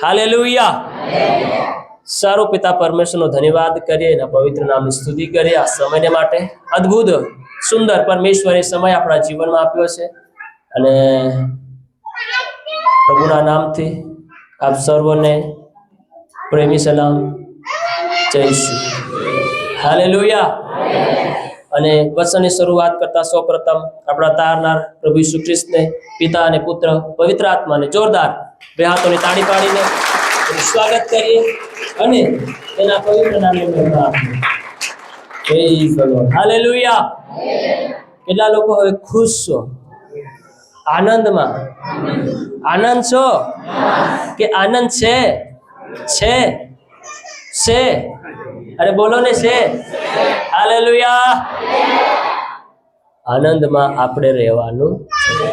Hallelujah. સારું પિતા પરમેશ્વરનો ધન્યવાદ કરીએ, એના પવિત્ર નામની સ્તુતિ કરીએ આ સમયને માટે. અદ્ભુત સુંદર પરમેશ્વરે સમય આપણા જીવનમાં આપ્યો છે અને પ્રભુના નામથી આપ સર્વને પ્રેમી સલામ જઈશું. હાલેલુયા. અને વચનની શરૂઆત કરતા સૌપ્રથમ આપણા તારનાર પ્રભુ ઈસુ ખ્રિસ્તને, પિતા અને પુત્ર પવિત્ર આત્માને જોરદાર બે હાથોની તાળી પાડીને સ્વાગત કરીએ અને તેના પવિત્ર નામને મહિમા આપીએ. Praise the lord. હાલેલુયા. કેટલા લોકો હવે ખુશ છો, આનંદમાં? આનંદ છો કે આનંદ છે? છે. અરે બોલો ને, છે. હાલેલુયા. આનંદમાં આપણે રહેવાનું છે.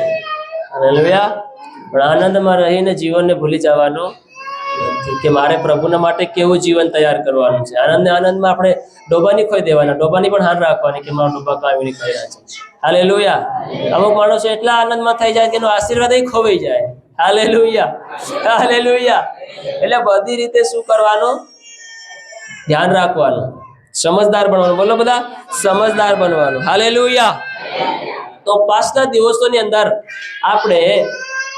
હાલેલુયા. પણ આનંદમાં રહીને જીવનને ભૂલી જવાનું નથી કે મારે પ્રભુના માટે કેવું જીવન તૈયાર કરવાનું છે. આનંદમાં આપણે ડોબાની ખોઈ દેવાના, ડોબાની પણ હાર રાખવાની કે મારા ડોબા કાંઈ નહીં ખાઈ રહ્યા છે. હાલેલુયા. અમુક માણસો એટલા આનંદમાં થઈ જાય કે એનો આશીર્વાદ ખોવાઈ જાય. હાલેલુયા. હાલેલુયા. એટલે બધી રીતે શું કરવાનું? ધ્યાન રાખવાનું, સમજદાર બનવાનું. બોલો બધા, સમજદાર બનવાનું. હાલેલુયા. તો પાછલા દિવસોની અંદર આપણે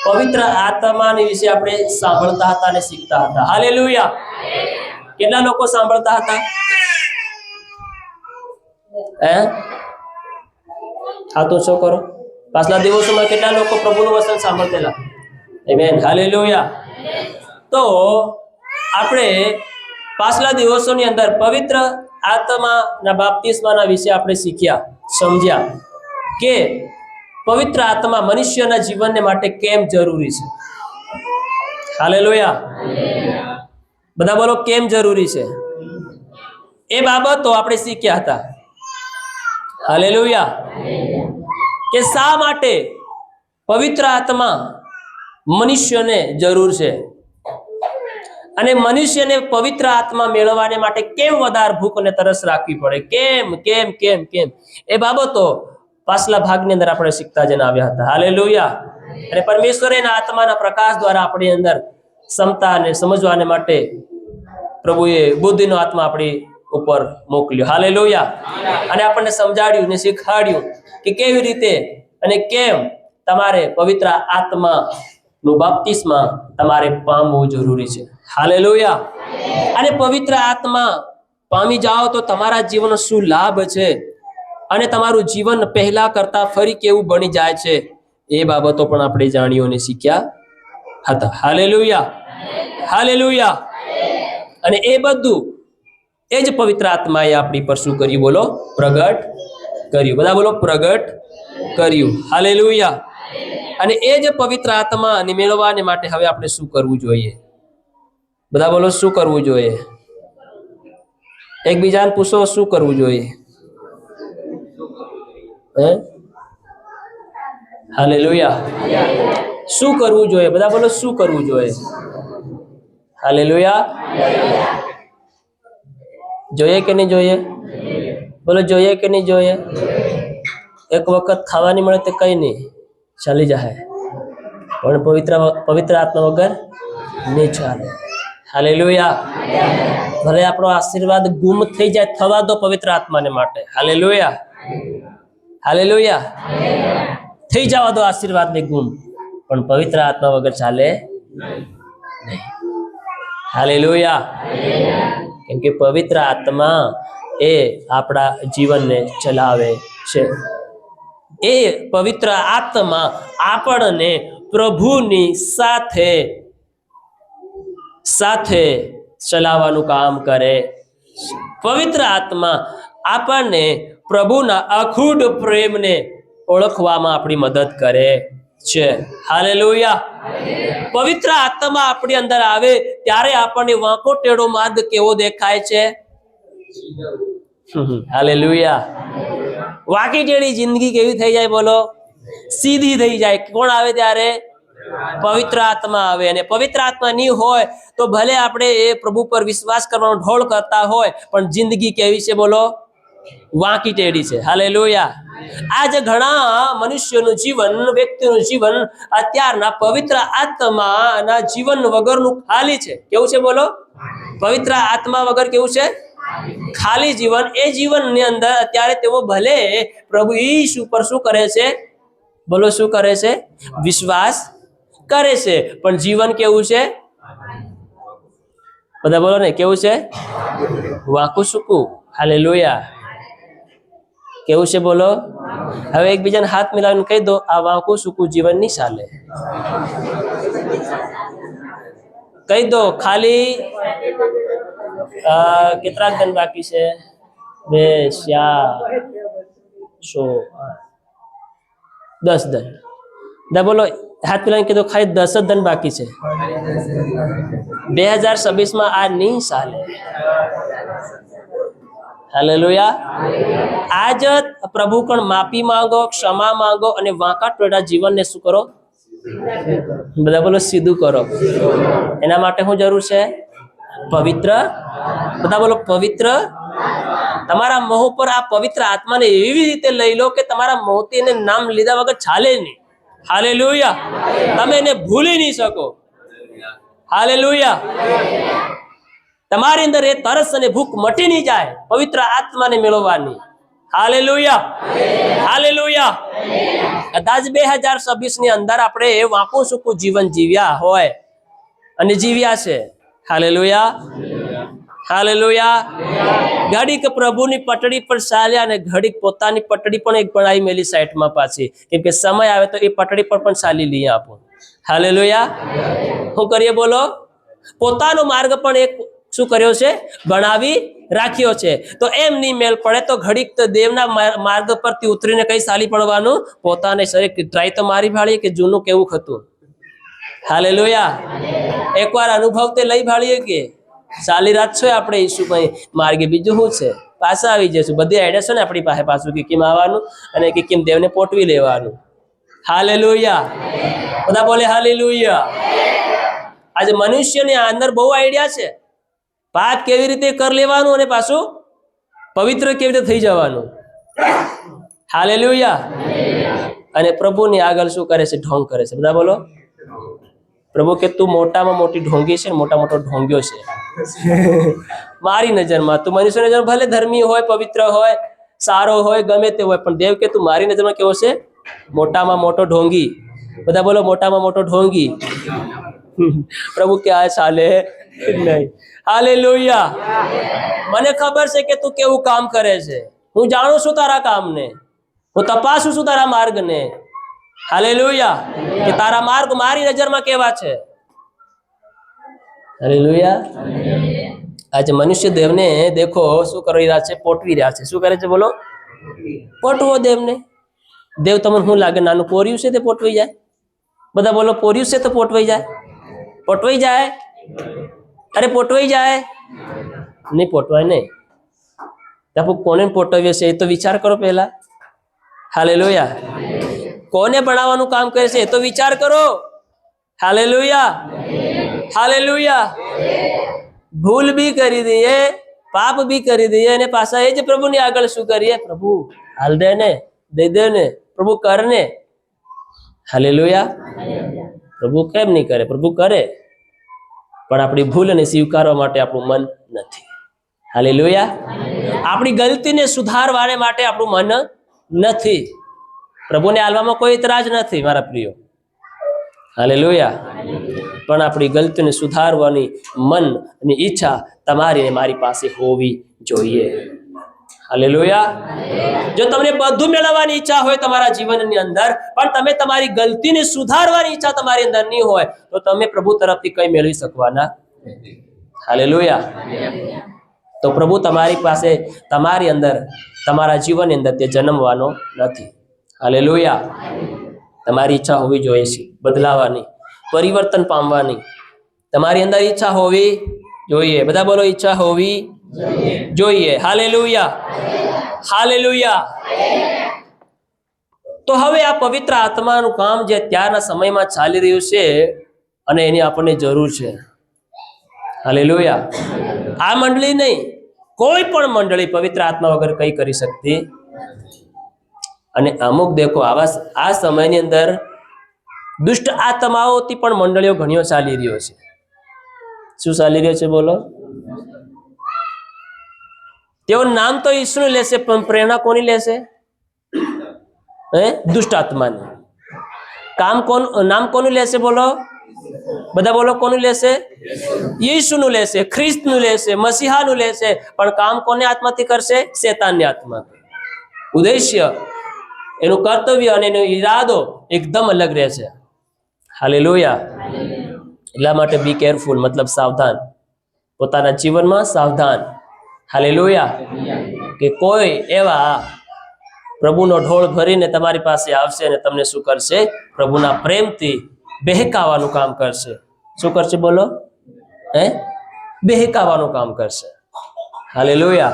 પવિત્ર આત્માની વિશે આપણે સાંભળતા હતા અને શીખતા હતા. હાલેલુયા. કેટલા લોકો સાંભળતા હતા? હા તો શું કરો? પાછલા દિવસોમાં કેટલા લોકો પ્રભુનું વચન સાંભળતેલા? આમેન. હાલેલુયા. તો આપણે પાછલા દિવસોની અંદર પવિત્ર આત્માના બાપ્તિસ્માના વિશે આપણે શીખ્યા, સમજ્યા કે પવિત્ર આત્મા મનુષ્યના જીવનને માટે કેમ જરૂરી છે. હાલેલુયા. બધા બોલો, કેમ જરૂરી છે? એ બાબતો આપણે શીખ્યા હતા. હાલેલુયા. કે શા માટે પવિત્ર આત્મા મનુષ્યને જરૂર છે અને મનુષ્યને પવિત્ર આત્મા મેળવવાને માટે કેમ વધારે ભૂખ અને તરસ રાખવી પડે, કેમ એ બાબતો પાછલા ભાગની અંદર આપણે શીખતા જઈને આવ્યા હતા. હાલેલુયા. અને પરમેશ્વરે એના આત્માના પ્રકાશ દ્વારા આપણી અંદર ક્ષમતા અને સમજવાને માટે પ્રભુએ બુદ્ધિનો આત્મા આપણી ઉપર મોકલ્યો. હાલેલુયા. અને આપણને સમજાડ્યું ને શીખવાડ્યું કે કેવી રીતે અને કેમ તમારે પવિત્ર આત્માનું બાપ્તિસ્મા તમારે પામવું જરૂરી છે. હાલેલુયા. અને પવિત્ર આત્મા પામી જાઓ તો તમારા જીવનનો શું લાભ છે અને તમારું જીવન પહેલા કરતા ફરી કેવું બની જાય છે, એ બાબતો પણ આપણે જાણ્યું અને શીખ્યા હતા. હાલેલુયા. હાલેલુયા. અને એ બધું એ જ પવિત્ર આત્માએ આપણી પર શું કર્યું? બોલો, પ્રગટ કર્યું. બધા બોલો, પ્રગટ કર્યું. હાલેલુયા. અને એ જ પવિત્ર આત્મા મેળવવાને માટે હવે આપણે શું કરવું જોઈએ? બધા બોલો, શું કરવું જોઈએ? એકબીજાને પૂછો, શું કરવું જોઈએ? હાલેલુયા. શું કરવું જોઈએ? બધા બોલો, શું કરવું જોઈએ? હાલેલુયા. જોઈએ કે નહીં જોઈએ? બોલો, જોઈએ કે નહીં જોઈએ? એક વખત ખાવાની મળે તો કઈ નહીં, ચાલી જાય, પણ પવિત્ર આત્મા વગર નહીં ચાલે. હાલેલુયા. ભલે આપણો આશીર્વાદ ગુમ થઈ જાય, થવા દો પવિત્ર આત્માને માટે. હાલેલુયા. હાલેલુયા. થઈ જવા દો આશીર્વાદને ગુમ, પણ પવિત્ર આત્મા વગર ચાલે નહીં. હાલેલુયા. કેમ કે પવિત્ર આત્મા એ આપણા જીવનને ચલાવે છે. એ પવિત્ર આત્મા આપણને પ્રભુની સાથે ચલાવવાનું કામ કરે. પવિત્ર આત્મા આપણને પ્રભુના અખૂટ પ્રેમને ઓળખવામાં આપણી મદદ કરે છે. હાલેલુયા. પવિત્ર આત્મા આપણી અંદર આવે ત્યારે આપણને વાંકો ટેઢો માર્ગ કેવો દેખાય છે? હાલેલુયા. વાંકી ટેઢી જિંદગી કેવી થઈ જાય? બોલો, સીધી થઈ જાય. કોણ આવે ત્યારે? પવિત્ર આત્મા આવે. અને પવિત્ર આત્મા નહીં હોય તો ભલે આપણે એ પ્રભુ પર વિશ્વાસ કરવાનો ઢોળ કરતા હોય, પણ જિંદગી કેવી છે? બોલો, વાંકી ટેઢી છે. હાલેલુયા. આજે ઘણા મનુષ્યનું જીવન, વ્યક્તિનું જીવન અત્યારના પવિત્ર આત્માના જીવન વગરનું ખાલી છે. કેવું છે બોલો? પવિત્ર આત્મા વગર કેવું છે? ખાલી જીવન. એ જીવનની અંદર અત્યારે તેઓ ભલે પ્રભુ ઈસુ પર શું કરે છે? બોલો શું કરે છે? વિશ્વાસ કરે છે, પણ જીવન કેવું છે? બધા બોલો ને, કેવું છે? વાંકું સૂકું. હાલેલુયા. કેવું છે બોલો? હવે એકબીજાને હાથ મિલાવીને કહી દો, આ વાંકું સૂકું જીવન નહીં ચાલે. કહી દો. ખાલી કેટલાક દન બાકી છે? 2 4 6 10 દન. દા બોલો, હાથ મિલાવીને કીધું ખાલી 10 જ દન બાકી છે. 2026 આ નહીં ચાલે. હાલેલુયા. આજ પ્રભુ પણ માફી માંગો, ક્ષમા માંગો અને વાંકા ટોળા જીવનને શું કરો? બધા બોલો સીધું કરો. એના માટે શું જરૂર છે? પવિત્ર. બધા બોલો પવિત્ર. તમારા મોહ પર આ પવિત્ર આત્માને એવી રીતે લઈ લો કે તમારા મોહથી એને નામ લીધા વગર ચાલે નહીં. હાલેલુયા. તમે એને ભૂલી નહીં શકો. હાલેલુયા. તમારી અંદર એ તરસ અને ભૂખ મટી નહીં જાય પવિત્ર આત્માને મેળવવાની. હાલેલુયા. હાલેલુયા. કદાચ 2026 ની અંદર આપણે વાંકું સૂકું જીવન જીવ્યા હોય અને જીવ્યા છે. હાલેલુયા. હાલેલુયા. ઘડીક પ્રભુની પટડી પર ચાલ્યા અને ઘડીક પોતાની પટડી પણ એક બનાવી મેલી સાઈડમાં પાછી, કેમ કે સમય આવે તો એ પટડી પર પણ ચાલી લઈએ આપણે. હાલેલુયા. શું કરીએ બોલો? પોતાનો માર્ગ પણ એક શું કર્યો છે? બનાવી રાખ્યો છે. તો એમ નહીં મેલ પડે તો ઘડીક તો દેવના માર્ગ પરથી ઉતરીને કઈ ચાલી પડવાનું? પોતાને શરીર ટ્રાય તો મારી ભાળીએ કે જૂનું કેવું હતું. હાલેલુયા. એકવાર અનુભવ તે લઈ ભાળીએ કે ચાલી રાત છો આપણે ઈસુભાઈ માર્ગે. બીજું શું છે? પાછા આવી જશું. બધી આઈડિયા છે ને આપણી પાસે પાછું કે કેમ આવવાનું અને કે કેમ દેવને પોટવી લેવાનું. હાલેલુયા. બધા બોલે હાલેલુયા. આજે મનુષ્યની અંદર બહુ આઈડિયા છે. પાપ કેવી રીતે કરી લેવાનું અને પાછું પવિત્ર કેવી રીતે થઈ જવાનું. હાલેલુયા. અને પ્રભુની આગળ શું કરે છે? ઢોંગ કરે છે. બધા બોલો. પ્રભુ કે તું મોટામાં મોટી ઢોંગી છે, મોટા મોટો ઢોંગ્યો છે મારી નજરમાં. તું મનુષ્યની નજરમાં ભલે ધર્મી હોય, પવિત્ર હોય, સારો હોય, ગમે તે હોય, પણ દેવ કે તું મારી નજરમાં કેવો છે? મોટામાં મોટો ઢોંગી. બધા બોલો મોટામાં મોટો ઢોંગી. પ્રભુ કે આ ચાલે નહીં. હાલેલુયા. મને ખબર છે કે તું કેવું કામ કરે છે. હું જાણું છું તારા કામને. હું તપાસું છું તારા માર્ગને. હાલેલુયા. કે તારા માર્ગ મારી નજરમાં કેવા છે. હાલેલુયા. આજે મનુષ્ય દેવને દેખો શું કરી રહ્યા છે? પોટવી રહ્યા છે. શું કરે છે બોલો? પોટવો દેવને. દેવ તમને શું લાગે? નાનું પોર્યું છે તે પોટવાઈ જાય? બધા બોલો પોર્યું છે તો પોટવાઈ જાય? પોટવાઈ જાય? અરે પોટવાઈ જાય? નહીં પોટવાય નહીં. આપણે કોને પોટવીએ છે એ તો વિચાર કરો પહેલા. હાલેલુયા. કોને ભણાવવાનું કામ કરે છે એ તો વિચાર કરો. હાલેલુયા. હાલેલુયા. ભૂલ બી કરી દઈએ, પાપ બી કરી દઈએ અને પાછા એ જ પ્રભુની આગળ શું કરીએ? પ્રભુ હાલ દે ને, દે દે ને, પ્રભુ કર ને. હાલેલુયા. પ્રભુ કેમ નહીં કરે? પ્રભુ કરે, પણ આપણી ભૂલને સ્વીકારવા માટે આપણું મન નથી. હાલેલુયા. આપણી ગલતીને સુધારવાને માટે આપણું મન નથી. પ્રભુને આલવામાં કોઈ ઇતરાજ નથી મારા પ્રિયો. હાલેલુયા. પણ આપણી ગલતીને સુધારવાની મન અને ઈચ્છા તમારી ને મારી પાસે હોવી જોઈએ. હાલેલુયા. જો તમને બધું મેળવવાની ઈચ્છા હોય તમારા જીવનની અંદર, પણ તમે તમારી ગલતીને સુધારવાની ઈચ્છા તમારી અંદર નહીં હોય, તો તમે પ્રભુ તરફથી કંઈ મેળવી શકવાના નથી. હાલેલુયા. તો પ્રભુ તમારી પાસે, તમારી અંદર, તમારા જીવનની અંદર તે જન્મવાનો નથી. હાલેલુયા. તમારી ઈચ્છા હોવી જોઈએ છે બદલાવાની, પરિવર્તન પામવાની. તમારી અંદર ઈચ્છા હોવી જોઈએ. બધા બોલો ઈચ્છા હોવી જોઈએ. હાલેલુયા. હાલેલુયા. તો હવે આ પવિત્ર આત્માનું કામ જે અત્યારના સમયમાં ચાલી રહ્યું છે અને એની આપણને જરૂર છે. હાલેલુયા. આ મંડળી નહીં, કોઈ પણ મંડળી પવિત્ર આત્મા વગર કંઈ કરી શકતી. અને અમુક દેખો આવા આ સમયની અંદર દુષ્ટ આત્માઓથી પણ મંડળીઓ ઘણીઓ ચાલી રહ્યો છે. શું ચાલી રહ્યો છે બોલો? તેઓ નામ તો ઈસુનું લેશે પણ પ્રેરણા કોની લેશે? દુષ્ટ આત્માની. નામ કોનું લેશે બોલો? બધા બોલો, કોનું લેશે? ઈસુનું લેશે, ખ્રિસ્તનું લેશે, મસીહાનું લેશે. પણ કામ કોની આત્માથી કરશે? શેતાનની આત્માથી. ઉદ્દેશ્ય, એનું કર્તવ્ય અને એનો ઈરાદો એકદમ અલગ રહેશે. હાલેલુયા. એટલા માટે બી કેરફુલ, મતલબ સાવધાન, પોતાના જીવનમાં સાવધાન. હાલેલુયા. કે કોઈ એવા પ્રભુનો ઢોળ ભરીને તમારી પાસે આવશે અને તમને શું કરશે? પ્રભુના પ્રેમથી બહેકાવાનું કામ કરશે. શું કરશે બોલો? બહેકાવાનું કામ કરશે. હાલેલુયા.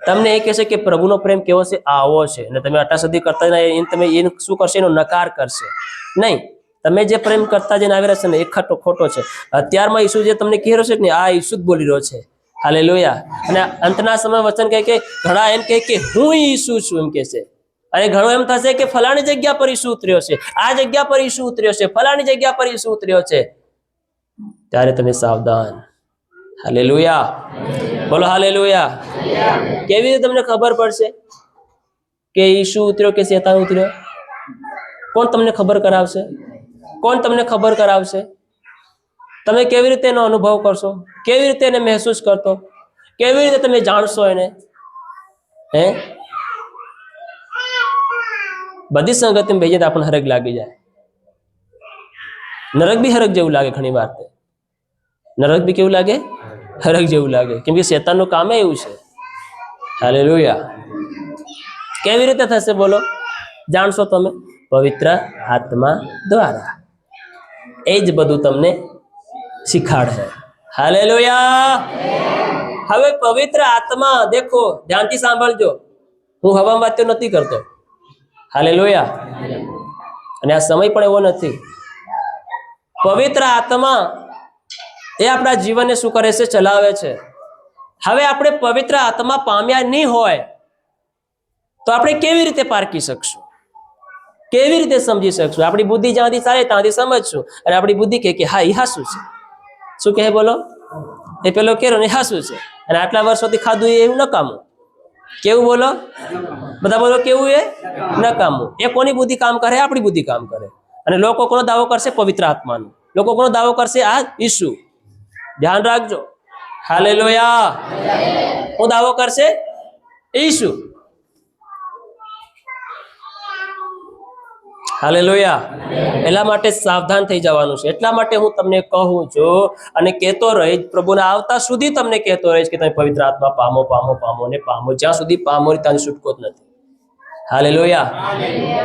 તમને એ કહેશે કે પ્રભુનો પ્રેમ કેવો છે? આવો છે. અને તમે આટલા સુધી કરતા તમે એનું શું કરશે? એનો નકાર કરશે નહીં. તમે જે પ્રેમ કરતા જઈને આવી રહ્યા છે ને એ ખોટો છે. અત્યારમાં ઈસુ જે તમને કહી રહ્યો છે ને, આ ઈસુ જ બોલી રહ્યો છે. હાલેલુયા. અને અંતના સમય વચન કહે કે ઘણા એમ કહે કે હું ઈસુ છું એમ કહે છે. અને ઘણો એમ થશે કે ફલાણી જગ્યા પર ઈસુ ઉતર્યો છે, આ જગ્યા પર ઈસુ ઉતર્યો છે, ફલાણી જગ્યા પર ઈસુ ઉતર્યો છે. ત્યારે તમે સાવધાન. હાલેલુયા. બોલો હાલેલુયા. કેવી રીતે તમને ખબર પડશે કે ઈસુ ઉતર્યો કે શેતાન ઉતર્યો? કોણ તમને ખબર કરાવશે? કોણ તમને ખબર કરાવશે? તમે કેવી રીતે એનો અનુભવ કરશો? કેવી રીતે એને મહેસૂસ કરતો? કેવી રીતે તમે જાણશો એને? બધી સંગતિમાં બેસીએ તો આપણને હરખ લાગી જાય. નરક બી હરખ જેવું લાગે ઘણી વાર. નરક બી કેવું લાગે? હરખ જેવું લાગે. કેમ કે શેતાનનું કામ એવું છે. હાલેલુયા. કેવી રીતે થશે બોલો? જાણશો તમે પવિત્ર આત્મા દ્વારા. એ જ બધું તમને શીખાડશે. હાલેલુયા. હવે પવિત્ર આત્મા દેખો, ધ્યાનથી સાંભળજો. હું હવામાં વાતો નથી કરતો. હાલેલુયા. અને આ સમય પણ એવો નથી. પવિત્ર આત્મા એ આપણા જીવનને શું કરે છે? ચલાવે છે. હવે આપણે પવિત્ર આત્મા પામ્યા નહીં હોય તો આપણે કેવી રીતે પારખી શકશું? કેવી રીતે સમજી શકશું? આપણી બુદ્ધિ જ્યાંથી ચાલે ત્યાંથી સમજશું. અને આપણી બુદ્ધિ કે હા એ હાસું છે. શું કહે બોલો? એ પેલો કેરો ને હાસું છે. અને આટલા વર્ષોથી ખાધું એવું નકામું. કેવું બોલો? બધા બોલો કેવું? એ નકામું. એ કોની બુદ્ધિ કામ કરે? આપણી બુદ્ધિ કામ કરે. અને લોકો કોનો દાવો કરશે? પવિત્ર આત્માનો. લોકો કોનો દાવો કરશે? આ ઈસુ. ધ્યાન રાખજો. હાલેલુયા. હું દાવો કરશે? ઈસુ. હાલેલુયા. એટલા માટે સાવધાન થઈ જવાનું છે. એટલા માટે હું તમને કહું છું અને કહેતો રહીશ, પ્રભુના આવતા સુધી તમને કહેતો રહીશ કે તમે પવિત્ર આત્મા પામો, પામો, પામો ને પામો. જ્યાં સુધી પામો ત્યાં છૂટકો જ નથી. હાલેલુયા.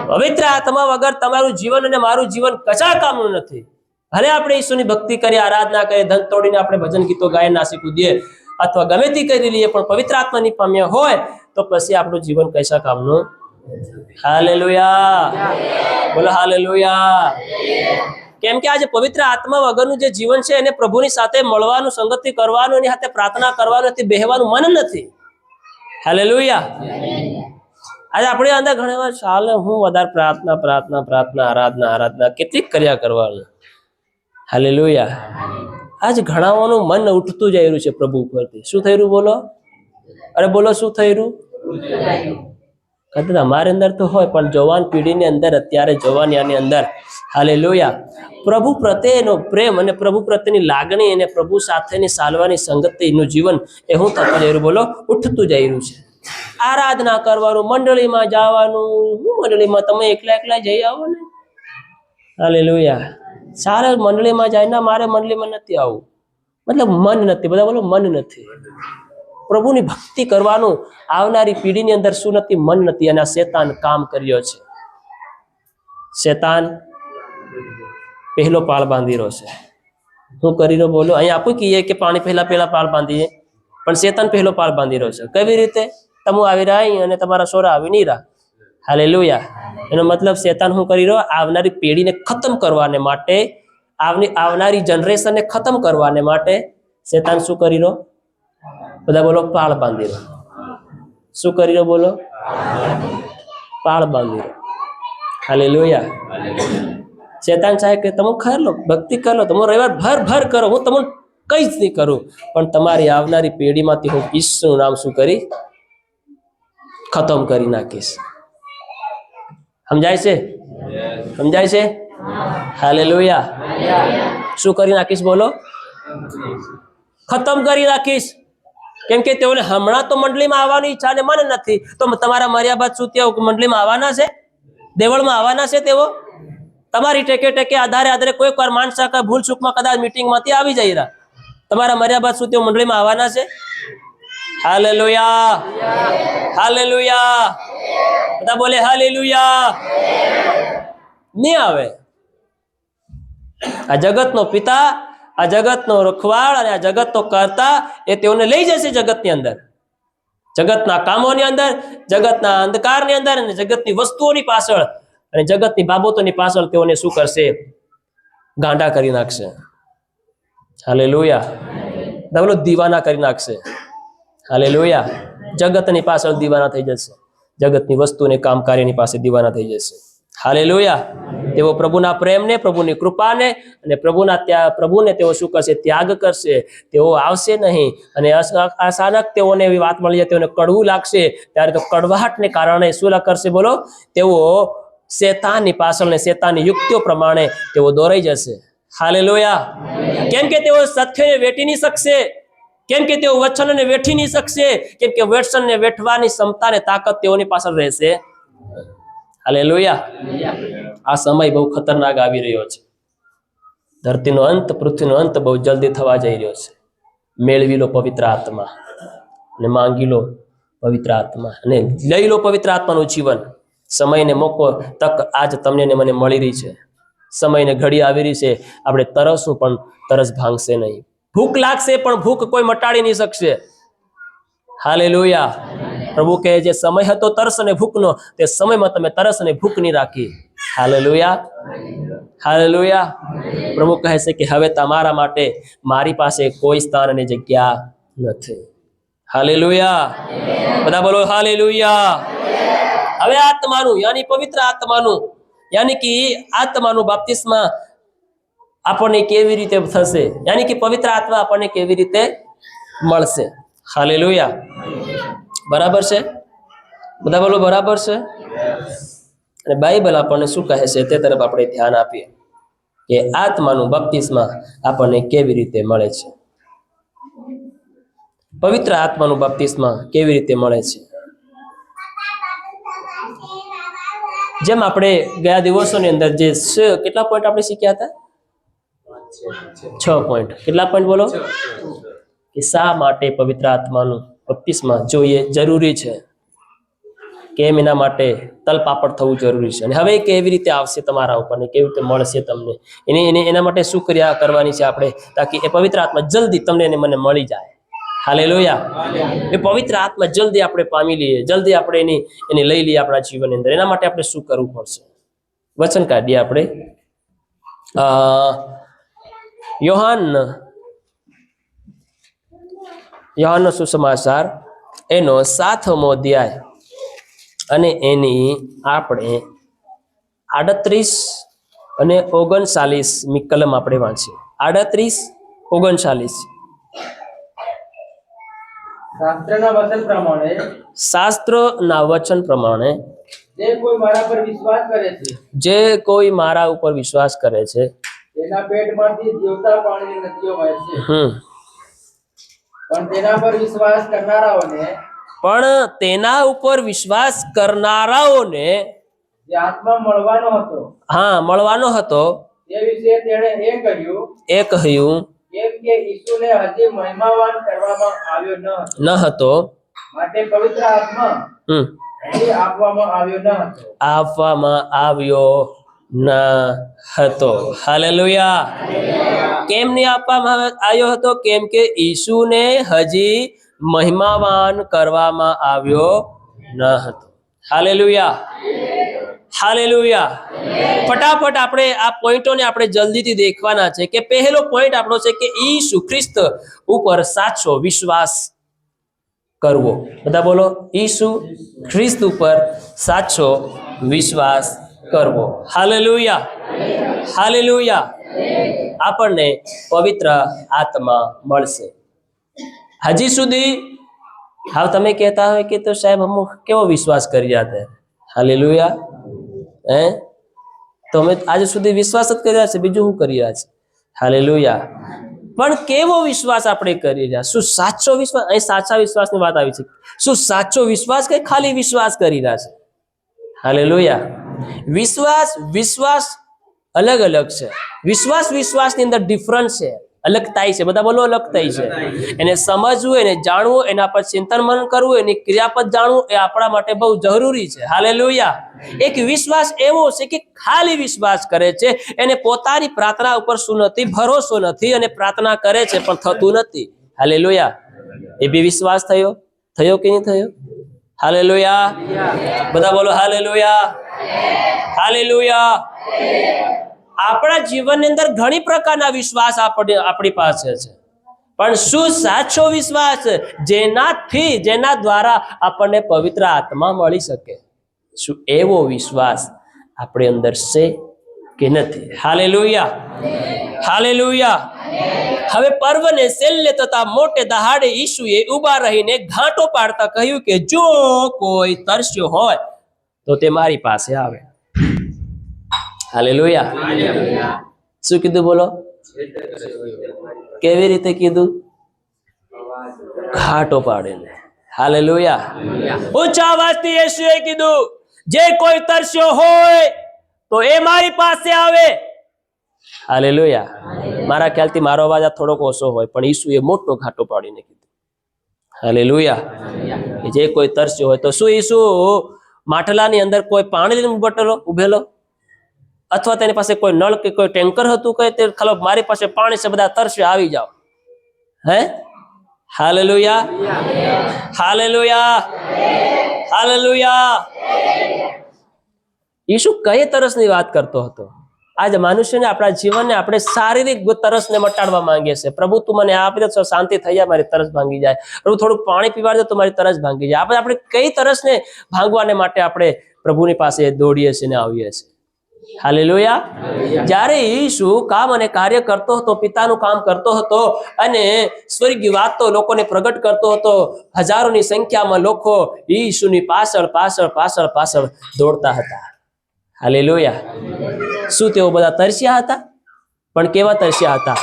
પવિત્ર આત્મા વગર તમારું જીવન અને મારું જીવન કશા કામનું નથી. ભલે આપણે ઈશ્વરની ભક્તિ કરીએ, આરાધના કરીએ, ધન તોડીને આપણે ભજન ગીતો ગાય, નાસી કૂદીએ અથવા ગમે તે કરી લઈએ, પણ પવિત્ર આત્મા નહીં પામ્યા હોય તો પછી આપણું જીવન કશા કામનું. હાલેલુયા. બોલો હાલેલુયા. કેમ કે આજે પવિત્ર આત્મા વગરનું જે જીવન છે એને પ્રભુની સાથે મળવાનું, સંગતિ કરવાનું, એની સાથે પ્રાર્થના કરવાનું નથી, બેહવાનું મન નથી. હાલેલુયા. આજે આપણે અંદર ઘણી વાર ચાલે હું વધારે પ્રાર્થના પ્રાર્થના પ્રાર્થના આરાધના આરાધના કેટલીક કર્યા કરવાનું. હાલેલુયા. આજ ઘણાઓનું મન ઉઠતું જઈ રહ્યું છે પ્રભુ ઉપરથી. શું થઈ રહ્યું બોલો? અરે બોલો શું થઈ રહ્યું? કદાચ અમારી અંદર તો હોય પણ જવાન પેઢીની અંદર, અત્યારે જવાનિયાની અંદર, હાલેલુયા, પ્રભુ પ્રત્યેનો પ્રેમ અને પ્રભુ પ્રત્યેની લાગણી અને પ્રભુ સાથેની સાલવાની સંગતિનું જીવન એ હું થતું જઈ રહ્યું બોલો? ઉઠતું જઈ રહ્યું છે. આરાધના કરવાનું, મંડળીમાં જવાનું. હું મંડળીમાં તમે એકલા એકલા જઈ આવો ને. હાલેલુયા. સારા મંડળીમાં જાય ના, મારે મંડળીમાં નથી આવું. મતલબ મન નથી. બધા બોલો મન નથી. પ્રભુની ભક્તિ કરવાનું આવનારી પેઢીની અંદર શું નથી? મન નથી. અને આ શેતાન કામ કર્યો છે. શેતાન પહેલો પાળ બાંધી રહ્યો છે. શું કરી રહ્યો બોલો? અહીંયા આપું કહીએ કે પાણી પહેલા પાળ બાંધીએ, પણ શેતાન પહેલો પાળ બાંધી રહ્યો છે. કેવી રીતે? તમે આવી રહ્યા અને તમારા સોરા આવી નહીં રહ્યા. હાલેલુયા. એનો મતલબ શેતાન શું કરી રહ્યો? આવનારી પેઢીને ખતમ કરવાને માટે, આવનારી જનરેશનને ખતમ કરવાને માટે શેતાન શું કરી રહ્યો? બધા બોલો પાળ બાંધી રહ્યો. શું કરી રહ્યો બોલો? પાળ બાંધી લો. હાલેલુયા. શેતાન ચાહે કે તમે ખાઈ લો, ભક્તિ કરી લો, તમે રવિવાર ભર ભર કરો, હું તમને કઈ જ નહીં કરું, પણ તમારી આવનારી પેઢીમાંથી હું ઈસુનું નામ શું કરી ખતમ કરી નાખીશ. સમજાય છે? સમજાય છે? હાલેલુયા. શું કરી નાખીશ? બોલો. ખતમ કરી નાખીશ. કેમ કે તેઓને હમણાં તો મંડળીમાં આવવાની ઈચ્છા અને મને નથી, તો તમારા મર્યા બાદ શું તેઓ મંડળીમાં આવવાના છે? દેવળમાં આવવાના છે? તેઓ તમારી ટેકે ટેકે આધારે કોઈ વાર માણસ ભૂલ ચૂકમાં કદાચ મીટિંગમાંથી આવી જાય રહ્યા, તમારા મર્યા બાદ શું તેઓ મંડળીમાં આવવાના છે? હાલેલુયા. હાલેલુયા. બધા બોલે હાલેલુયા. નહીં આવે. આ જગતનો પિતા, આ જગતનો રખવાળ અને આ જગતનો કર્તા એ તેઓને લઈ જશે જગતની અંદર, જગતના કામોની અંદર, જગતના અંધકારની અંદર અને જગતની વસ્તુઓની પાછળ અને જગતની બાબતોની પાછળ તેઓને શું કરશે? ગાંડા કરી નાખશે. હાલેલુયા. બોલો દીવાના કરી નાખશે. હાલેલુયા. જગતની પાછળ દીવાના થઈ જશે, જગતની વસ્તુને કામ કાર્યની પાસે દીવાના થઈ જશે. હાલેલુયા. તેઓ પ્રભુના પ્રેમને, પ્રભુની કૃપાને અને પ્રભુને તેઓ શું કરશે? ત્યાગ કરશે. તેઓ આવશે નહીં. અને અચાનક તેઓને એવી વાત મળી જાય, તેઓને કડવું લાગશે, ત્યારે તો કડવાહટને કારણે શું કરશે? બોલો. તેઓ શેતાનની પાછળ ને શેતાનની યુક્તિઓ પ્રમાણે તેઓ દોરાઈ જશે. હાલેલુયા. કેમ કે તેઓ સત્યને વેઠી નહીં શકશે, કેમ કે તેઓ વચનને વેઠી નહીં શકશે, કેમ કે વચનને વેઠવાની ક્ષમતા ને તાકાત તેઓની પાછળ રહેશે. હાલેલુયા. આ સમય બહુ ખતરનાક આવી રહ્યો છે. ધરતીનો અંત, પૃથ્વીનો અંત બહુ જલ્દી થવા જઈ રહ્યો છે. મેળવી લો પવિત્ર આત્મા અને માંગી લો પવિત્ર આત્મા અને લઈ લો પવિત્ર આત્માનું જીવન. સમયને મોકો, તક આજ તમને ને મને મળી રહી છે. સમયને ઘડી આવી રહી છે. આપણે તરસું પણ તરસ ભાંગશે નહીં. ભૂખ લાગશે પણ ભૂખ કોઈ મટાડી નહીં શકશે. હાલેલુયા. પ્રભુ કહે જે સમય હતો તરસ અને ભૂખનો, તે સમયમાં તમે તરસ અને ભૂખ નહીં રાખી. હાલેલુયા. હાલેલુયા. પ્રભુ કહે છે કે હવે તમારા માટે મારી પાસે કોઈ સ્થાન અને જગ્યા નથી. હાલેલુયા. બધા બોલો હાલેલુયા. હવે આત્માનું યાની પવિત્ર આત્માનું યાની કે આત્માનું બાપ્તિસ્મા આપણને કેવી રીતે થશે? યાની કે પવિત્ર આત્મા આપણને કેવી રીતે મળશે? હાલેલુયા. બરાબર છે? બધા બોલો બરાબર છે? અને બાઇબલ આપણને શું કહે છે તે તરફ આપણે ધ્યાન આપીએ કે આત્માનું બપ્તિસ્મા આપણને કેવી રીતે મળે છે. પવિત્ર આત્માનું બપ્તિસ્મા કેવી રીતે મળે છે? જેમ આપણે ગયા દિવસોની અંદર જે કેટલા પોઈન્ટ આપણે શીખ્યા હતા? 6 પોઈન્ટ. કેટલા પોઈન્ટ બોલો? કે શા માટે પવિત્ર આત્માનું બપ્તિસ્મા જોઈએ, જરૂરી છે, કેમ એના માટે તલપાપડ થવું જરૂરી છે, અને હવે કેવી રીતે આવશે તમારા ઉપર ને કેવી રીતે મળશે તમને, એના માટે શું ક્રિયા કરવાની છે આપણે, તાકી એ પવિત્ર આત્મા જલ્દી તમને ને મને મળી જાય. હાલેલુયા. એ પવિત્ર આત્મા જલ્દી આપણે પામી લઈએ, જલ્દી આપણે એની લઈ લઈએ આપણા જીવનની અંદર. એના માટે આપણે શું કરવું પડશે? વચન કાઢીએ આપણે. યોહાનનો સુસમાચાર એનો 7મો અધ્યાય અને એની આપણે 38 અને 39મી કલમ આપણે વાંચીએ. 38, 39. શાસ્ત્રના વચન પ્રમાણે જે કોઈ મારા પર વિશ્વાસ કરે છે, જે કોઈ મારા ઉપર વિશ્વાસ કરે છે તેના પેટમાંથી જીવતા પાણીની નદીઓ વહેશે. પણ તેના ઉપર વિશ્વાસ કરનારાઓને જે આત્મા મળવાનો હતો તે વિશે તેણે એ કહ્યું કેમ કે ઈસુને હજી મહિમાવાન કરવામાં આવ્યો ન હતો, માટે પવિત્ર આત્મા આપવામાં આવ્યો ન હતો. હાલેલુયા. કેમ નહીં આપવામાં આવ્યો હતો? કેમ કે ઈસુને હજી મહિમાવાન કરવામાં આવ્યો ન હતો. હાલેલુયા. હાલેલુયા. ફટાફટ આપણે આ પોઈન્ટોને આપણે જલ્દીથી દેખવાના છે. કે પહેલો પોઈન્ટ આપણો છે કે ઈસુ ખ્રિસ્ત ઉપર સાચો વિશ્વાસ કરવો. બધા બોલો, ઈસુ ખ્રિસ્ત ઉપર સાચો વિશ્વાસ કરવો. Hallelujah, hallelujah. આપણને પવિત્ર આત્મા મળશે. હજી સુધી હા તમે કહેતા હોય કે તો સાહેબ અમુક કેવો વિશ્વાસ કરી રહ્યા હતા. હાલેલુયા. તો અમે આજે સુધી વિશ્વાસ જ કરી રહ્યા છે, બીજું શું કરી રહ્યા છે? હાલેલુયા. પણ કેવો વિશ્વાસ આપણે કરી રહ્યા? શું સાચો વિશ્વાસ? અહીં સાચા વિશ્વાસની વાત આવી છે. શું સાચો વિશ્વાસ કે ખાલી વિશ્વાસ કરી રહ્યા છે? હાલેલુયા. વિશ્વાસ અલગ અલગ છે. વિશ્વાસની અંદર ડિફરન્સ છે, અલગતાઈ છે. બધા બોલો, અલગતાઈ છે. એને સમજવું, એને જાણવું, એના પર ચિંતન મનન કરવું, એની ક્રિયાપદ જાણવું એ આપણા માટે બહુ જરૂરી છે. હાલેલુયા. એક વિશ્વાસ એવો છે કે ખાલી વિશ્વાસ કરે છે, એને પોતાની પ્રાર્થના ઉપર શું નથી, ભરોસો નથી, અને પ્રાર્થના કરે છે પણ થતું નથી. હાલેલુયા. એ બી વિશ્વાસ થયો કે નહીં થયો? હાલેલુયા. બધા બોલો, હાલેલુયા, હાલેલુયા. આપણા જીવનની અંદર ઘણી પ્રકારના વિશ્વાસ આપણી પાસે છે, પણ શું સાચો વિશ્વાસ જેના દ્વારા આપણને પવિત્ર આત્મા મળી શકે? શું એવો વિશ્વાસ આપણી અંદર છે કે નથી? Hallelujah, hallelujah. હવે પર્વને શેલ્લે તથા મોટે દહાડે ઈસુએ ઊભા રહીને ઘાંટો પાડતા કહ્યું કે જો કોઈ તરસ્યો હોય તો તે મારી પાસે આવે. હાલેલુયા. શું કીધું બોલો? કેવી રીતે કીધું? ઘાટો પાડીને. હાલેલુયા. ઊંચા અવાજથી યેસુએ કીધું, જે કોઈ તરસ્યો હોય તો એ મારી પાસે આવે. હાલેલુયા. મારા ખ્યાલથી મારો અવાજ આ થોડોક ઓછો હોય, પણ ઈસુએ મોટો ઘાટો પાડીને કીધું. હાલેલુયા. જે કોઈ તરસ્યો હોય તો શું ઈસુ માટલાની અંદર કોઈ પાણી લઈને ઉભેલો, અથવા તેની પાસે કોઈ નળ કે કોઈ ટેન્કર હતું કે તે ખાલી મારી પાસે પાણી છે, બધા તરસ્યા આવી જાઓ? હે? Hallelujah, hallelujah, hallelujah. ઈસુ કઈ તરસની વાત કરતો હતો? આજે મનુષ્યને, આપણા જીવનને આપણે શારીરિક તરસને મટાડવા માંગીએ છીએ. પ્રભુ તું મને આપી દે તો શાંતિ થઈ જાય, મારી તરસ ભાંગી જાય. પ્રભુ થોડુંક પાણી પીવા દે તો મારી તરસ ભાંગી જાય. આપણે કઈ તરસને ભાંગવાને માટે આપણે પ્રભુની પાસે દોડીએ છીએ ને આવીએ છીએ? હાલેલુયા. જ્યારે ઈસુ કામ અને કાર્ય કરતો હતો, પિતાનું કામ કરતો હતો, અને સ્વર્ગીય વાતો લોકોને પ્રગટ કરતો હતો, હજારોની સંખ્યામાં લોકો ઈસુની પાછળ પાછળ પાછળ પાછળ દોડતા હતા. હાલેલુયા. શું તેઓ બધા તરસ્યા હતા? પણ કેવા તરસ્યા હતા?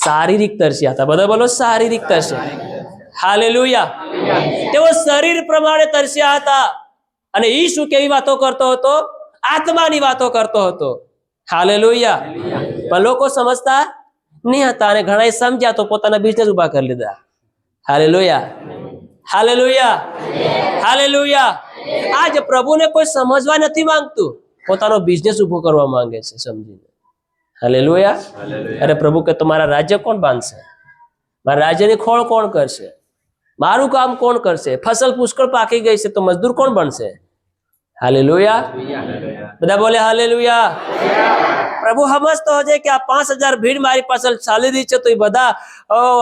શારીરિક તરસ્યા હતા. બધા બોલો, શારીરિક તરસ્યા. હાલેલુયા. તેઓ શરીર પ્રમાણે તરસ્યા હતા. અને ઈસુ કેવી વાતો કરતો હતો? આત્માની વાતો કરતો હતો. હાલેલુયા. પણ લોકો સમજતા નહીં હતા, અને ઘણા સમજ્યા તો પોતાના બિઝનેસ ઉભા કરી લીધા. Hallelujah, hallelujah, hallelujah. આજ પ્રભુને કોઈ સમજવા નથી માંગતું, પોતાનો બિઝનેસ ઉભો કરવા માંગે છે સમજીને. હાલેલુયા. અરે પ્રભુ કે તમારા રાજ્ય કોણ બાંધશે? મારા રાજ્યની ખોળ કોણ કરશે? મારું કામ કોણ કરશે? ફસલ પુષ્કળ પાકી ગઈ છે તો મજદૂર કોણ બનશે? હાલેલુયા. બધા બોલે હાલેલુયા. પ્રભુ સમજતો હશે કે આ 5000 ભીડ મારી પાછળ ચાલી રહી છે, તો એ બધા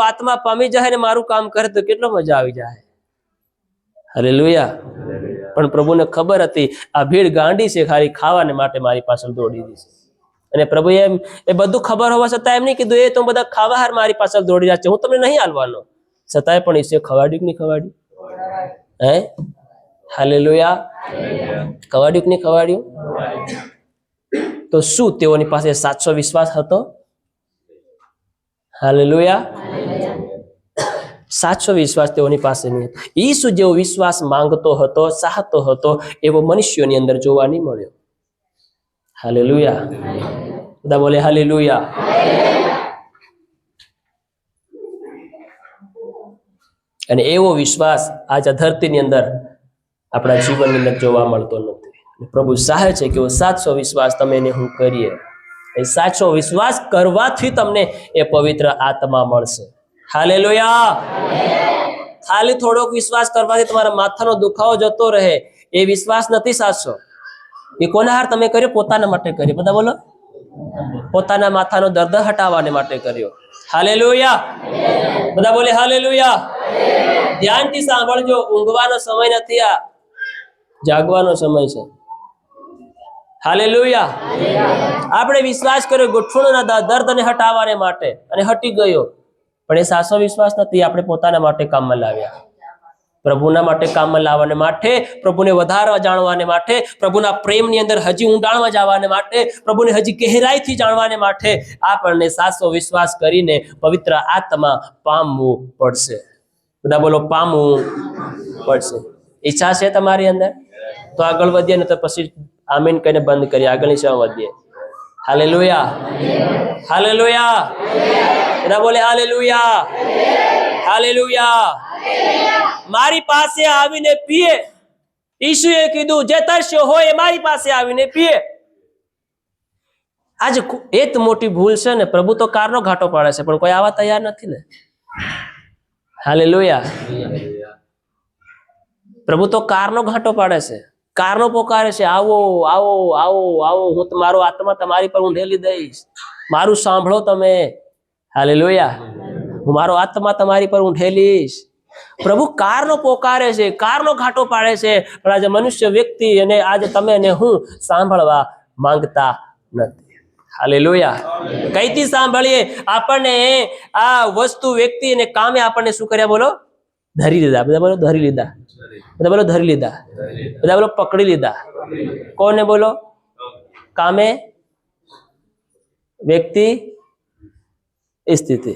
આત્મા પામી જાય ને મારું કામ કરે તો કેટલો મજા આવી જાય. હાલેલુયા. પણ પ્રભુને ખબર હતી આ ભીડ ગાંડી છે, ખાલી ખાવાને માટે મારી પાછળ દોડી રહી છે. અને પ્રભુએ એ બધું ખબર હોવા છતાં એમ નહીં કીધું એ તો બધા ખાવા હાર મારી પાછળ દોડી રહ્યા છે, હું તમને નહીં હાલવાનો. છતાંય પણ ઈસે ખવાડ્યું કે નહીં ખવાડ્યું? હે? હાલેલુયા. ખવાડ્યું કે નહીં ખવાડ્યું? તો શું તેઓની પાસે સાચો વિશ્વાસ હતો? હાલેલુયા. સાચો વિશ્વાસ તેઓની પાસે નહીં હતો. ઈસુ જેવો વિશ્વાસ માંગતો હતો, ચાહતો હતો, એવો મનુષ્યોની અંદર જોવા નહીં મળ્યો. હાલેલુયા. બધા બોલે હાલેલુયા. અને એવો વિશ્વાસ આજ ધરતીની અંદર આપણા જીવનની અંદર જોવા મળતો નથી. પ્રભુ ચાહે છે કે સાચો વિશ્વાસ તમે ને હું કરીએ. એ સાચો વિશ્વાસ કરવાથી તમને એ પવિત્ર આત્મા મળશે. હાલેલુયા. ખાલી થોડોક વિશ્વાસ કરવાથી તમારા માથાનો દુખાવો જતો રહે, એ વિશ્વાસ નથી સાચો. એ કોના હાર તમે કર્યો? પોતાના માટે કર્યો. બધા બોલો, પોતાના માથાનો દર્દ હટાવવાને માટે કર્યો. હાલેલુયા. બધા બોલે હાલેલુયા. ધ્યાનથી સાંભળજો, ઊંઘવાનો સમય નથી, આ જાગવાનો સમય છે. હાલેલુયા. આપણે વિશ્વાસ કર્યો ગોઠવણોના દર્દને હટાવવાને માટે અને હટી ગયો, પણ એ સાચો વિશ્વાસ નથી. આપણે પોતાના માટે કામમાં લાવ્યા, પ્રભુના માટે કામમાં લાવવાને માટે, પ્રભુને વધારવા જાણવાને માટે, પ્રભુના પ્રેમની અંદર હજી ઊંડાણમાં જવાને માટે, પ્રભુને હજી ગહેરાઈથી જાણવાને માટે આપણને સાચો વિશ્વાસ કરીને પવિત્ર આત્મા પામવું પડશે. બધા બોલો, પામવું પડશે. ઈચ્છા છે તમારી અંદર? તો આગળ વધીએ, ને તો પછી આમીન કહીને બંધ કરીએ, આગળની સેવા વધીએ. Hallelujah, hallelujah. બધા બોલે હાલેલુયા, હાલેલુયા. મારી પાસે આવીને પીએ, ઈશુએ કીધું, જે તરસ્યો હોય એ મારી પાસે આવીને પીએ. આજે એક મોટી ભૂલ છે ને, પ્રભુ તો કારનો ઘાટો પાડે છે, પણ કોઈ આવા તૈયાર નથી ને. હાલેલુયા. પ્રભુ તો કારનો ઘાટો પાડે છે, કારનો પોકારે છે, આવો આવો આવો આવો, હું તમારો આત્મા તમારી પર ઊંધેલી દઈશ, મારું સાંભળો તમે. હાલેલુયા. હું મારો આત્મા તમારી પર ઊંધેલીશ. પ્રભુ કારનો પોકારે છે, કારનો ઘાટો પાડે છે, પણ આજે મનુષ્ય વ્યક્તિ અને આજે તમે અને હું સાંભળવા માંગતા નથી. હાલેલુયા. કઈથી સાંભળીએ? આપણને આ વસ્તુ, વ્યક્તિ અને કામે આપણને શું કર્યા? બોલો, ધરી લીધા. બધા બોલો, ધરી લીધા. બધા બોલો, ધરી લીધા. બધા બોલો, પકડી લીધા. કોને? બોલો, કામે, વ્યક્તિ, સ્થિતિ.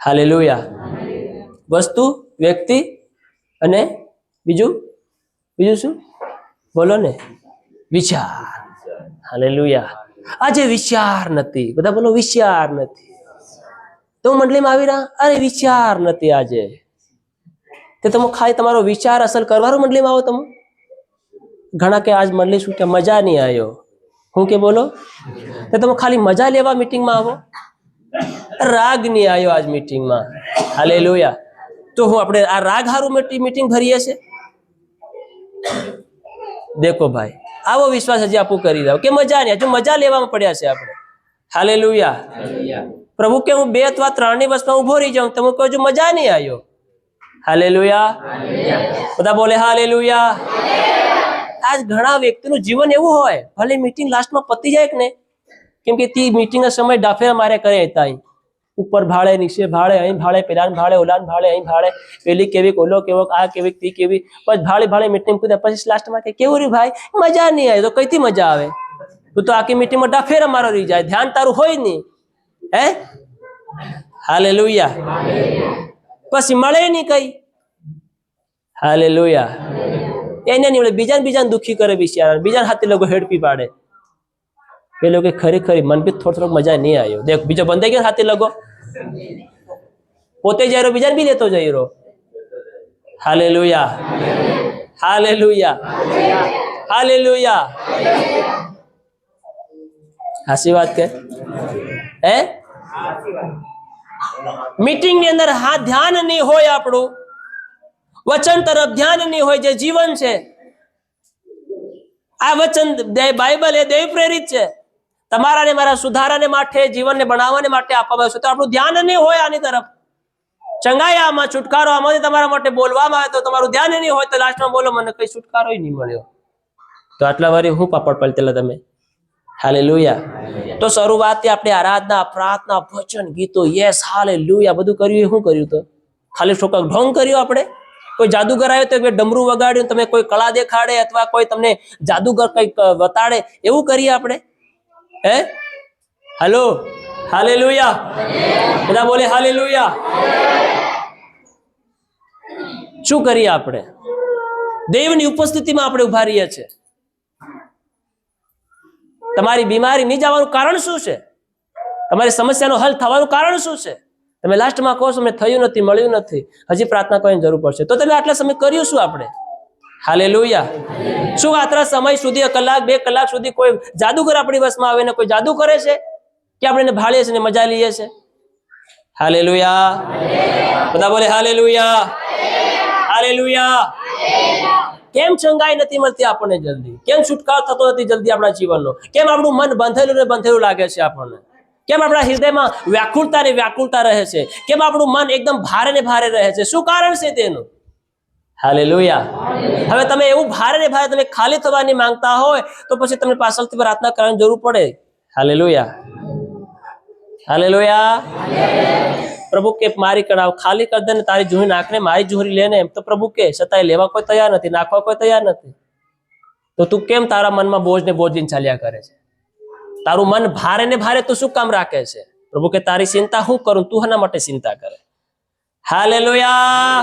હાલેલુયા. વસ્તુ, વ્યક્તિ અને બીજું શું? બોલો ને, વિચાર. હાલેલુયા. આજે વિચાર નથી. બધા બોલો, વિચાર નથી. તો મંડળીમાં આવી રહ્યા, અરે વિચાર નથી આજે. તે તમે ખાલી તમારો વિચાર અસલ કરવાનો મંડળીમાં આવો. તમે ઘણા કે આજ મંડળી શું કે મજા નહીં આવ્યો, હું કે બોલો, તો તમે ખાલી મજા લેવા મીટિંગમાં આવો, રાગ નહીં આવ્યો આજ મીટિંગમાં. હાલેલુયા. તો હું આપણે આ રાગ હારું મીટિંગ ભરીએ છે? દેખો ભાઈ, આવો વિશ્વાસ હજી આપું કરી દો કે મજા નહીં, હજુ મજા લેવામાં પડ્યા છે આપણે. હાલેલુયા. પ્રભુ કે હું 2 અથવા 3ની વસ્તુમાં ઉભો રહી જાઉં, તમે કહો છો મજા નહીં આવ્યો. હાલેલુયા. બધા બોલે હાલેલુયા. આજ ઘણા વ્યક્તિનું જીવન એવું હોય, ભલે મીટિંગ લાસ્ટમાં પતી જાય કે ને, કેમ કે તે મીટિંગનો સમય ડાફેરા મારે કરે હતા. ઉપર ભાડે, નીચે ભાડે, અહીં ભાડે, પેલાન ભાડે, ઓલાન ભાડે, અહીં ભાડે, પેલી કેવી, ઓલો કેવો, આ કેવી, તી કેવી, પછી ભાડે મીટિંગ પૂરી, પછી લાસ્ટમાં કે કેવું રહ્યું ભાઈ? મજા નહીં આવી. તો કઈથી મજા આવે? તું તો આખી મીટિંગમાં ડાફેરા મારો રહી જાય, ધ્યાન તારું હોય નહીં. હે? હાલેલુયા. પછી મળે નહીં કઈ. હાલેલુયા. એને નહીં મળે, બીજાને દુખી કરે, બિચારા બીજા હાથે લોકો હેડપી પાડે. એ લોકો ખરેખર મન બી થોડો મજા નહીં આવ્યો. દેખ, બીજો બંધાઈ ગયો હાથે લગો, પોતે જઈ રહ્યો, બીજાને બી લેતો જઈ રહ્યો. Hallelujah, hallelujah, hallelujah. હાસી વાત કે હે? મીટિંગ ની અંદર હા ધ્યાન નહીં હોય, આપણું વચન તરફ ધ્યાન નહીં હોય, જે જીવન છે. આ વચન બાઇબલ એ દેવ પ્રેરિત છે, તમારા ને મારા સુધારાને માટે, જીવનને બનાવવાને માટે આપવામાં આવ્યું છે. તો આપણું ધ્યાન નહીં હોય આની તરફ, ચંગાયામાં, છુટકારો આમાંથી તમારા માટે બોલવામાં આવે તો તમારું ધ્યાન નહીં હોય, તો લાસ્ટમાં બોલો મને કઈ છુટકારો નહીં મળ્યો. તો આટલા વારે હું પાપડ પલટેલા તમે. હાલેલુયા. તો શરૂઆતથી આપણે આરાધના, પ્રાર્થના, વચન, ગીતો, યસ હાલેલુયા બધું કર્યું. શું કર્યું? તો ખાલી ઠોકા ઢોંગ કર્યું. આપણે કોઈ જાદુગર આવ્યો તો ડમરું વગાડ્યું, તમે કોઈ કળા દેખાડે અથવા કોઈ તમને જાદુગર કઈક બતાડે, એવું કરીએ આપણે? હે? હાલો, હાલેલુયા. બધા બોલે હાલેલુયા. શું કરીએ આપણે? દેવની ઉપસ્થિતિમાં આપણે ઉભા રહીએ છીએ. તમારી બીમારી નહીં જવાનું કારણ શું છે? તમારી સમસ્યાનો હલ થવાનું કારણ શું છે? તમે લાસ્ટમાં કહો છો મને થયું નથી, મળ્યું નથી, હજી પ્રાર્થના કરવાની જરૂર પડશે. તો તમે આટલા સમય કર્યું શું આપણે? હાલેલુયા. શું આટલા સમય સુધી, 1 કલાક 2 કલાક સુધી કોઈ જાદુગર આપણી વશમાં આવે ને કોઈ જાદુ કરે છે કે આપણે એને ભાળીએ છીએ ને મજા લઈએ છે? હાલેલુયા. બધા બોલે હાલેલુયા, હાલેલુયા. કેમ ચંગાઈ નથી મળતી આપણને જલ્દી? કેમ છુટકારો થતો નથી જલ્દી આપણા જીવનનો? કેમ આપણું મન બંધેલું ને બંધેલું લાગે છે આપણને? કેમ આપણા હૃદયમાં વ્યાકુળતા ને વ્યાકુળતા રહે છે? કેમ આપણું મન એકદમ ભારે ને ભારે રહે છે? શું કારણ છે તેનું? હાલેલુયા. હવે તમે એવું ભારે ને ભારે તમે ખાલી થવાની માંગતા હોય તો પછી તમને પાછળથી પ્રાર્થના કરવાની જરૂર પડે. Hallelujah, hallelujah. પ્રભુ કે મારી કરાવ ખાલી કર દે ને તારી જુહરી નાખને મારી જુહરી લે ને, એમ તો પ્રભુ કે છતાંય લેવા કોઈ તૈયાર નથી, નાખવા કોઈ તૈયાર નથી. તો તું કેમ તારા મનમાં બોજ ને બોજ લઈને ચાલ્યા કરે છે? તારું મન ભારે ને ભારે તું શું કામ રાખે છે? પ્રભુ કે તારી ચિંતા હું કરું, તું હના માટે ચિંતા કરે? હાલેલુયા.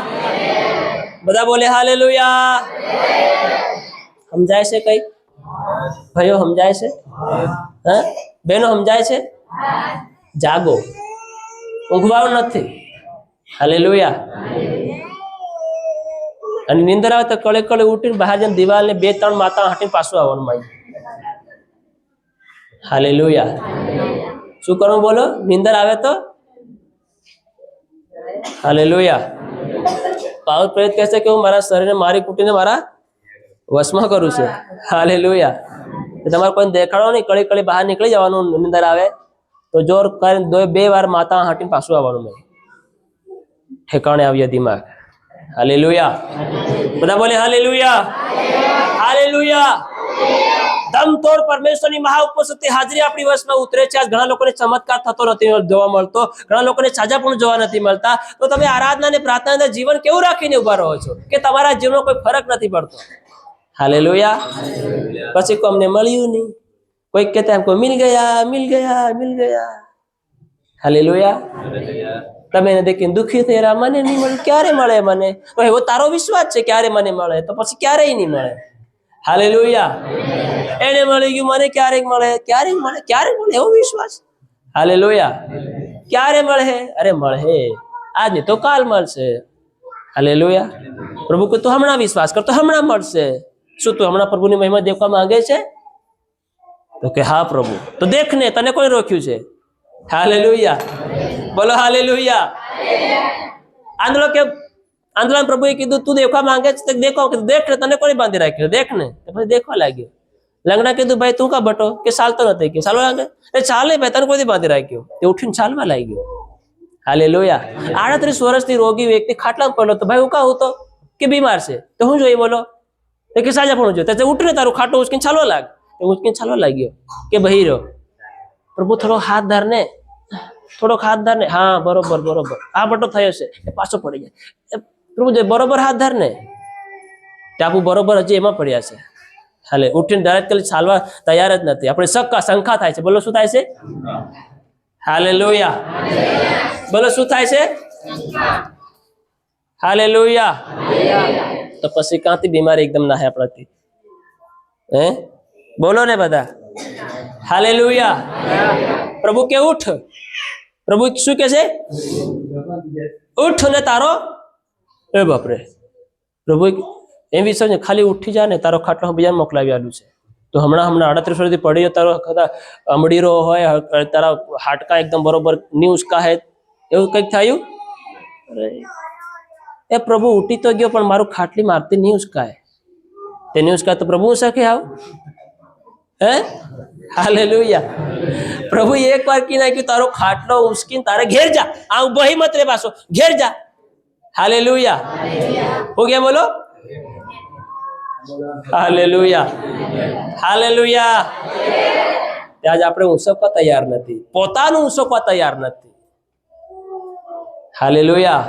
બધા બોલે હાલેલુયા. સમજાય છે કઈ? ભાઈઓ સમજાય છે? હા બહેનો સમજાય છે? જાગો, ઊંઘવાનું નથી. હાલેલુયા. અને નીંદર આવે તો કળે કળે ઉઠીને બહાર જઈને દિવાલને 2-3 માતા હાટીને પાછું આવવાનું માય. હાલેલુયા. શું કરવું બોલો? નીંદર આવે તો હાલેલુયા. પાવર પ્રેરિત કહે છે કે હું મારા શરીરને મારી કૂટીને મારા વશમાં કરું છું. હાલેલુયા. તમારે કોઈ દેખાડો નહીં, કળી કળી બહાર નીકળી જવાનું. નીંદર આવે તો જોર કરીને 2 વાર માતા હાટીને પાછું આવવાનું નહીં. ઠેકાણે આવીએ દિમાગ. હાલેલુયા. બધા બોલે હાલેલુયા, હાલેલુયા. દમતોડ પરમેશ્વરની મહા ઉપસ્થિતિ હાજરી આપણી વશમાં ઉતરે છે. આજ ઘણા લોકોને ચમત્કાર થતો નથી જોવા મળતો, ઘણા લોકોને સાજા પણ જોવા નથી મળતા. તો તમે આરાધના અને પ્રાર્થના અંદર જીવન કેવું રાખીને ઉભા રહો છો કે તમારા જીવનમાં કોઈ ફરક નથી પડતો? હાલેલુયા. પછી કોઈ અમને મળ્યું નહીં, કોઈ કહેતા એમ કોઈ મિલ ગયા, મિલ ગયા, મિલ ગયા. હાલેલુયા. તમે એને દેખીને દુઃખી થઈ રહ્યા, મને નહીં મળે, ક્યારે મળે મને? તો એવો તારો વિશ્વાસ છે ક્યારે મને મળે, તો પછી ક્યારેય નહીં મળે. હાલેલુયા. એને મળી ગયું, મને ક્યારેક મળે, ક્યારેક મળે, ક્યારેક મળે એવો વિશ્વાસ. હાલેલુયા. ક્યારે મળે? અરે મળે, આજ નહીં તો કાલ મળશે. હાલેલુયા. પ્રભુ કે તું હમણાં વિશ્વાસ કર તો હમણાં મળશે. શું તું હમણાં પ્રભુની મહિમા દેખવા માંગે છે? તો કે હા પ્રભુ. તો દેખ ને, તને કોઈ રોક્યું છે? હાલેલુયા. બોલો હાલેલુયા. આંધળા પ્રભુએ કીધું તું દેખવા માંગે છે, દેખો. દેખ ને, તને કોને બાંધી રાખ્યો? દેખ ને. પછી દેખવા લાગ્યો. લંગડા કીધું ભાઈ તું કા બટો? કે ચાલતો નથી. કે ચાલવા લાગે? ચાલે ભાઈ, તને કોઈ બાંધી રાખ્યો? તે ઉઠીને ચાલવા લાગ્યો. હાલેલુયા. 38 વર્ષથી રોગી વ્યક્તિ ખાટલામાં પડ્યો તો ભાઈ હું કા હતો કે બીમાર છે, તો હું જોઈએ બોલો? કે સાજા પણ જોઈએ. તો ઉઠને તારું ખાટું ઉચકીને ચાલવા લાગ. ઉચકીને ચાલવા લાગ્યો. કે ભાઈ રહ્યો પ્રભુ થોડો હાથ ધરને, થોડોક હાથ ધરને. હા બરોબર બરોબર, આ બટો થયો છે. એ પાછો પડી જાય. પ્રભુ બરોબર હાથ ધરને. ટાપુ બરોબર હજી એમાં પડ્યા છે. હાલે ઉઠીને ડાયરેક્ટ કરી ચાલવા તૈયાર જ નથી. આપણે શંકા થાય છે. બોલો શું થાય છે? હાલેલુયા. બોલો શું થાય છે? હાલેલુયા. તો પછી ક્યાંથી બીમારી એકદમ ના આપણાથી? હે બોલો ને બધા. હાલેલુયા. પ્રભુ કે ઉઠ. પ્રભુ શું કે છે? ઉઠ ને તારો, એ બાપરે, પ્રભુ એમ વિચાર ખાલી ઉઠી જા ને, તારો ખાટલો બીજાને મોકલાવી આલ્યું છે. તો હમણાં 38 વર્ષથી પડી તારો અમડીરો હોય, તારા હાડકા એકદમ બરોબર ન્યૂઝ કાહે, એવું કંઈક થયું? એ પ્રભુ ઉઠી તો ગયો પણ મારું ખાટલી મારતી ન્યૂઝ કાહે. તે ન્યૂઝ કાહે તો પ્રભુ શકે આવ? હે હાલેલુયા. પ્રભુ એક વાર કી નાખ્યું, તારો ખાટલો ઉસકીને તારે ઘેર જા. આ ઉભો મત રે, પાછો ઘેર જા. હાલેલુયા. હો ગયા બોલો. Hallelujah, hallelujah. આજ આપણે ઉસકવા તૈયાર નથી, પોતાનું ઉસકવા તૈયાર નથી. હાલેલુયા.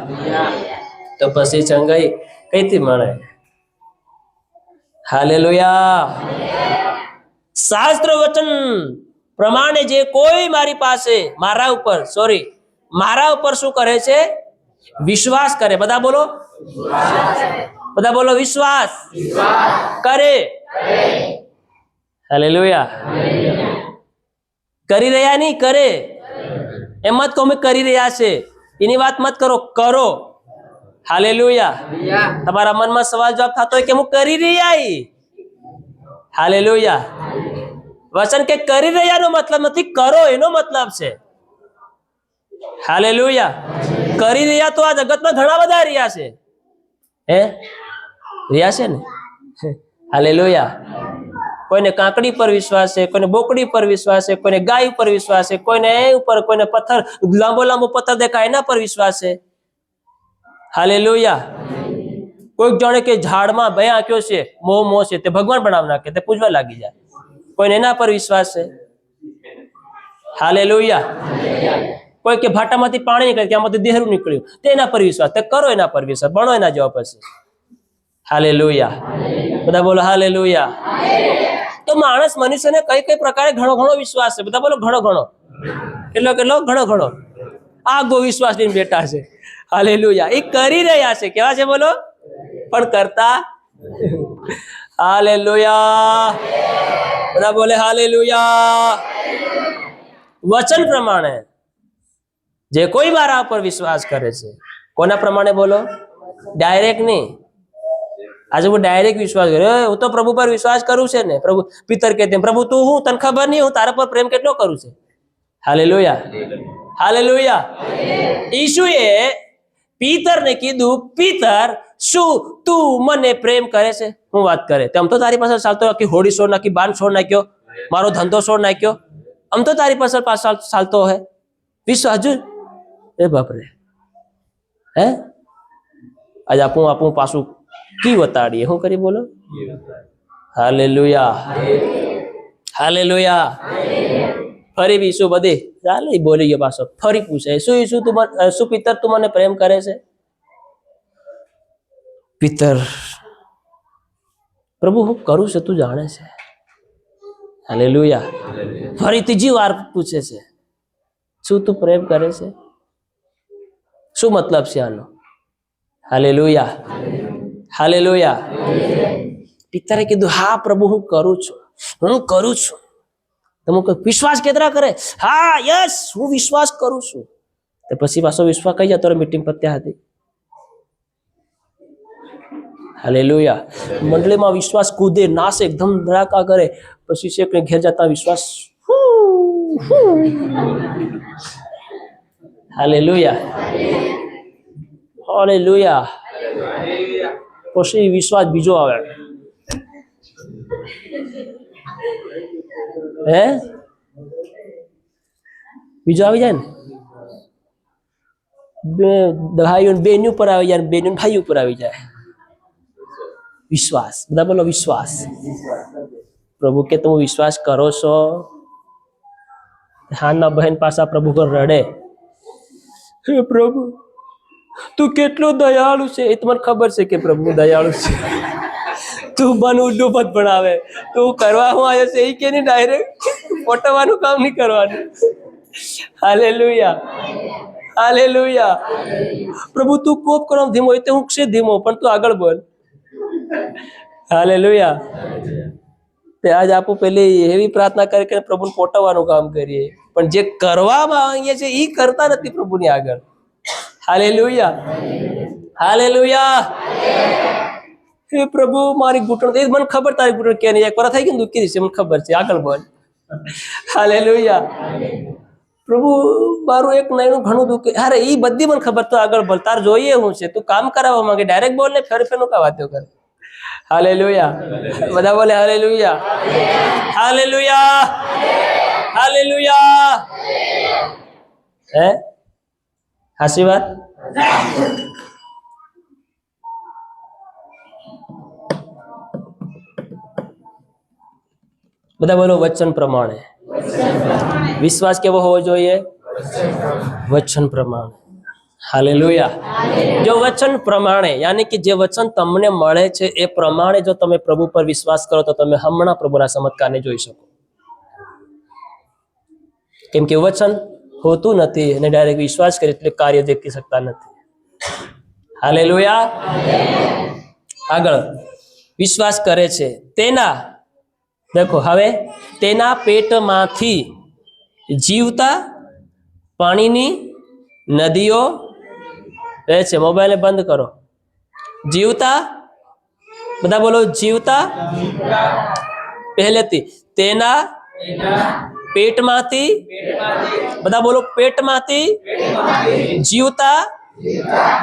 તો પછી ચંગાઈ કઈથી મળે? હાલેલુયા. શાસ્ત્ર વચન પ્રમાણે જે કોઈ મારી પાસે મારા ઉપર શું કરે છે? વિશ્વાસ કરે. બધા બોલો, બધા બોલો વિશ્વાસ કરે. હાલેલુયા. કરી રહ્યા નહીં, કરે. એમ મત કહો મેં કરી રહ્યા છે, એની વાત મત કરો, કરો. હાલેલુયા. તમારા મનમાં સવાલ જવાબ થતો હોય કે હું કરી રહ્યા. હાલેલુયા. વચન કે કરી રહ્યાનો મતલબ નથી, કરો એનો મતલબ છે. હાલેલુયા. કરી રહ્યા તો આ જગતમાં ઘણા બધા રહ્યા છે. હે રહ્યા છે ને? હાલેલુયા. કોઈને કાંકડી પર વિશ્વાસ છે, કોઈને બોકડી પર વિશ્વાસ છે, કોઈને ગાય ઉપર વિશ્વાસ છે, કોઈને એ ઉપર, કોઈને પથ્થર, લાંબો લાંબો પથ્થર દેખાય એના પર વિશ્વાસ છે. હાલેલુયા. કોઈક જાણે કે ઝાડમાં બે આંખ્યો છે, મોં છે, તે ભગવાન બનાવી નાખે, તે પૂજવા લાગી જાય. કોઈને એના પર વિશ્વાસ છે. હાલેલુયા. કોઈ કે ભાટામાંથી પાણી નીકળે, ત્યાંમાંથી દેહરું નીકળ્યું, તેના પર વિશ્વાસ, તે કરો એના પર વિશ્વાસ, ભણો એના જવાબ હશે. હાલેલુયા. બધા બોલો હાલેલુયા. તો માણસ મનુષ્યને કઈ કઈ પ્રકારે ઘણો ઘણો વિશ્વાસ છે. બધા બોલો ઘણો ઘણો. કેટલો કેટલો? ઘણો ઘણો. આગો વિશ્વાસ લઈને બેઠા છે. હાલેલુયા. એ કરી રહ્યા છે. કેવા છે બોલો? પણ કરતા. હાલેલુયા. બધા બોલે હાલેલુયા. વચન પ્રમાણે જે કોઈ મારા પર વિશ્વાસ કરે છે, કોના પ્રમાણે બોલો? ડાયરેક્ટ નહીં. આજે હું ડાયરેક્ટ વિશ્વાસ કર્યો, હું તો પ્રભુ પર વિશ્વાસ કરું છે ને. પ્રભુ પિતર કહેતે, પ્રભુ તું હું તને ખબર નહીં, હું તારા પર પ્રેમ કેટલો કરું છે. હાલેલુયા. હાલેલુયા. ઈશુએ પિતરને કીધું, પિતર શું તું મને પ્રેમ કરે છે? હું વાત કરે, તેમ તો તારી પાસે ચાલતો નાખી, હોડી છોડ નાખી, બાન છોડ નાખ્યો, મારો ધંધો છોડ નાખ્યો, આમ તો તારી પાસે ચાલતો હે વિશ્વાસ. જો એ બાપરે, હે આજે આપણું પાછું કી વતાડીએ, શું કરી બોલો? હાલેલુયા. હાલેલુયા. ફરી બી શું બધી ચાલે બોલી ગયો પાછો. ફરી પૂછે, શું પિતર તું મને પ્રેમ કરે છે? પિતર, પ્રભુ હું કરું છું તું જાણે છે. હાલેલુયા. ફરી ત્રીજી વાર પૂછે છે, શું તું પ્રેમ કરે છે? શું મતલબ છે આનો? હાલેલુયા. હાલેલુયા. પિતરે કીધું, હા પ્રભુ હું કરું છું. તમે વિશ્વાસ કેતરા કરે? હા યસ, હું વિશ્વાસ કરું છું. તો પછી પાછો વિશ્વાસ કઈ જતો મીટિંગ પત્યા હતી. હાલેલુયા. મંડળીમાં વિશ્વાસ કૂદે, નાસે, એકદમ ધડાકા કરે, પછી છે કે ઘેર જતા વિશ્વાસ. હાલેલુયા. હાલેલુયા. પછી વિશ્વાસ બીજો આવે. હે બીજો આવી જાય ને, ભાઈઓ બેન ઉપર આવી જાય, બેન ભાઈ ઉપર આવી જાય. વિશ્વાસ. બધા બોલો વિશ્વાસ. પ્રભુ કે તમે વિશ્વાસ કરો છો? હાના બહેન પાછા પ્રભુ પર રડે, હે પ્રભુ તું કેટલો દયાળુ છે. એ તમને ખબર છે કે પ્રભુ દયાળુ છે. તું મન ઉલ્લું પદ ભણાવે, તું કરવા હું આવ્યો છે એ કે નહીં, ડાયરેક્ટ પોટવાનું કામ નહીં કરવાનું. હાલેલુયા. હાલેલુયા. પ્રભુ તું કોપ કરો ધીમો, એ તો હું છે ધીમો, પણ તું આગળ બોલ. હાલેલુયા. તે આજ આપું પેલી એવી પ્રાર્થના કરી કે પ્રભુને પોટવવાનું કામ કરીએ, પણ જે કરવામાં માંગીએ છે એ કરતા નથી પ્રભુની આગળ. હાલેલુયા. હાલેલુયા. હે પ્રભુ મારી ઘૂંટણ, એ મને ખબર તારી ઘૂંટણ કે નહીં, એક વાર થઈ ગયું દુખી છે, મને ખબર છે, આગળ બોલ. હાલેલુયા. પ્રભુ મારું એક નયનું ઘણું દુખે, અરે એ બધી મને ખબર, તો આગળ બોલ, તાર જોઈએ હું છે, તું કામ કરાવવા માંગે, ડાયરેક્ટ બોલ ને ફેર ફેરનું કા વાતો કરે. હાલેલુયા. બધા બોલે હાલેલુયા. હાલેલુયા. હાલેલુયા. હે હાસી વાત. બધા બોલો વચન પ્રમાણે. વિશ્વાસ કેવો હોવો જોઈએ? વચન પ્રમાણે. હાલેલુયા. જો વચન પ્રમાણે, યાની કે જે વચન તમને મળે છે એ પ્રમાણે જો તમે પ્રભુ પર વિશ્વાસ કરો તો તમે હમણાં પ્રભુના ચમત્કારને જોઈ શકો. કેમ કે વચન હોતું નથી અને ડાયરેક્ટ વિશ્વાસ કરી એટલે કાર્ય દેખી શકતા નથી. હાલેલુયા. આગળ વિશ્વાસ કરે છે તેના, દેખો હવે, તેના પેટમાંથી જીવતા પાણીની નદીઓ રહે છે. મોબાઈલ બંધ કરો. જીવતા, બધા બોલો જીવતા. પહેલેથી તેના પેટમાંથી, બધા બોલો પેટમાંથી જીવતા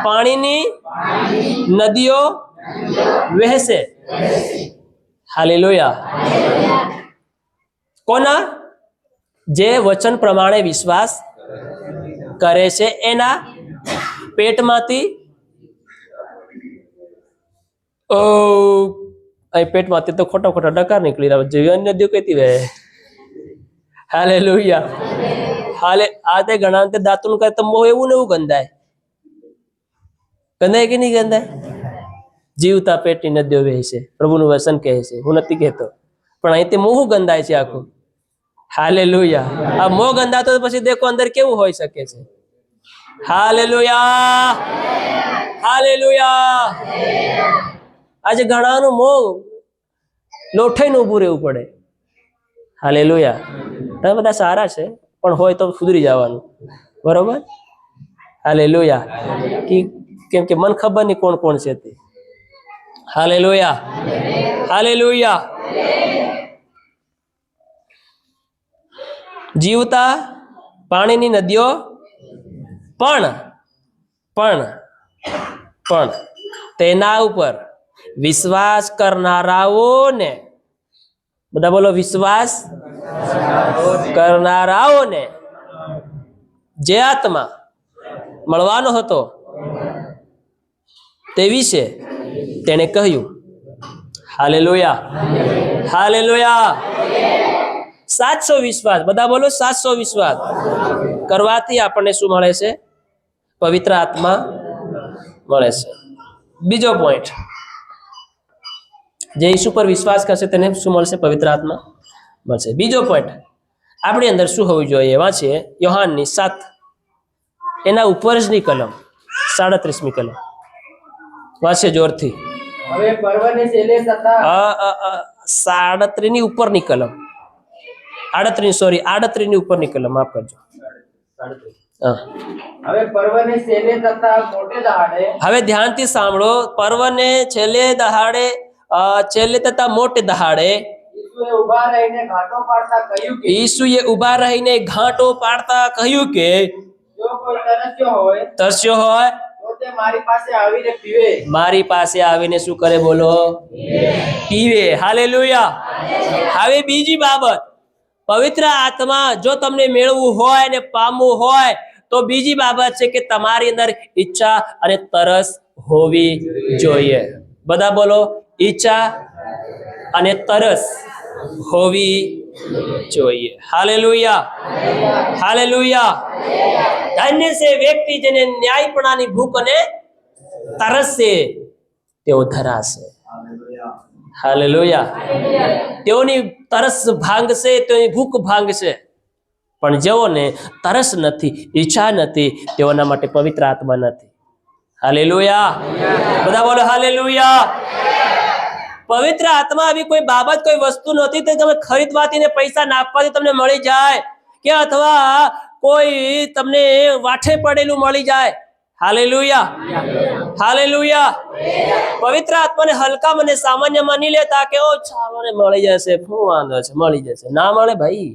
પાણીની નદીઓ વહેશે. હાલેલુયા. કોના? જે વચન પ્રમાણે વિશ્વાસ કરે છે એના પેટમાંથી અહીં પેટમાંથી તો ખોટા ખોટા ડકાર નીકળી રહ્યા જેવી અન્ય નદીઓ કહેતી વહે. હાલેલુયા. આ તે ઘણા તે દાંતનું કહે તો મોં એવું ને એવું ગંધાય. ગંધાય કે નહીં ગંધાય? જીવતા પેટની નદીઓ વહે છે, પ્રભુનું વચન કહે છે, હું નથી કહેતો. પણ અહીંથી મોં ગંધાય છે આખું. હાલેલુયા. આ મોં ગંધાતો પછી દેખો અંદર કેવું હોઈ શકે છે. હાલેલુયા. હાલેલુયા. આજે ઘણાનું મોં લોઠાઈને ઊભું રહેવું પડે. હાલેલુયા. તમે બધા સારા છે પણ હોય તો સુધરી જવાનું, બરોબર? હાલેલુયા. કેમ કે મને ખબર નહીં કોણ કોણ છે તે. હાલેલુયા. હાલેલુયા. જીવતા પાણીની નદીઓ પણ તેના ઉપર વિશ્વાસ કરનારાઓને, બધા બોલો, વિશ્વાસ કરનારાઓને જે આત્મા મળવાનો હતો તે વિશે તેણે કહ્યું. હાલેલુયા. હાલેલુયા. સાચો વિશ્વાસ, બધા બોલો, સાચો વિશ્વાસ કરવાથી આપણને શું મળે છે? પવિત્ર આત્મા મળે છે. બીજો પોઈન્ટ, જે ઈસુ પર વિશ્વાસ કરશે તેને શું મળશે? પવિત્ર આત્મા મળશે. બીજો પોઈન્ટ, આપણી અંદર શું હોવું જોઈએ? વાંચીએ યોહાનની 7 એના ઉપરની કલમ 37મી કલમ. વાંચીએ જોરથી. હવે પર્વને છેલ્લે થતા 37 ની ઉપરની કલમ, 38 ની ઉપરની કલમ, માફ કરજો. હા. હવે પર્વને છેલ્લે થતા મોટે દહાડે, હવે ધ્યાનથી સાંભળો. પર્વને છેલ્લે તથા મોટે દહાડે ઈસુએ ઊભા રહીને ઘાટો પાડતા કહ્યું કે જો કોઈ તરસ્યો હોય તો તે મારી પાસે આવીને પીવે. મારી પાસે આવીને શું કરે? બોલો, પીવે. હાલેલુયા. હવે બીજી બાબત, પવિત્ર આત્મા જો તમને મેળવવું હોય અને પામવું હોય તો બીજી બાબત છે કે તમારી અંદર ઈચ્છા અને તરસ હોવી જોઈએ. બધા બોલો, ઈચ્છા અને તરસ હોવી જોઈએ. હાલેલુયા. હાલેલુયા. ધન્ય છે વ્યક્તિ જેને ન્યાયપણાની ભૂખ અને તરસ છે, તેઓ ધરાશે. હાલેલુયા. તેઓની તરસ ભાંગશે, તેઓની ભૂખ ભાંગશે. પણ જેઓને તરસ નથી, ઈચ્છા નથી, તેઓના માટે પવિત્ર આત્મા નથી. હાલેલુયા. બધા બોલો, હાલેલુયા. પવિત્ર આત્મા આવી કોઈ બાબત, કોઈ વસ્તુ નથી તે તમે ખરીદવાથી ને પૈસા નાખવાથી તમને મળી જાય, કે અથવા કોઈ તમને વાઠે પડેલું મળી જાય. હાલેલુયા. હાલેલુયા. પવિત્ર આત્માને હલકા મને સામાન્યમાં નહીં લેતા કે ઓ ચાલો ને મળી જશે, શું વાંધો છે, મળી જશે. ના મળે ભાઈ.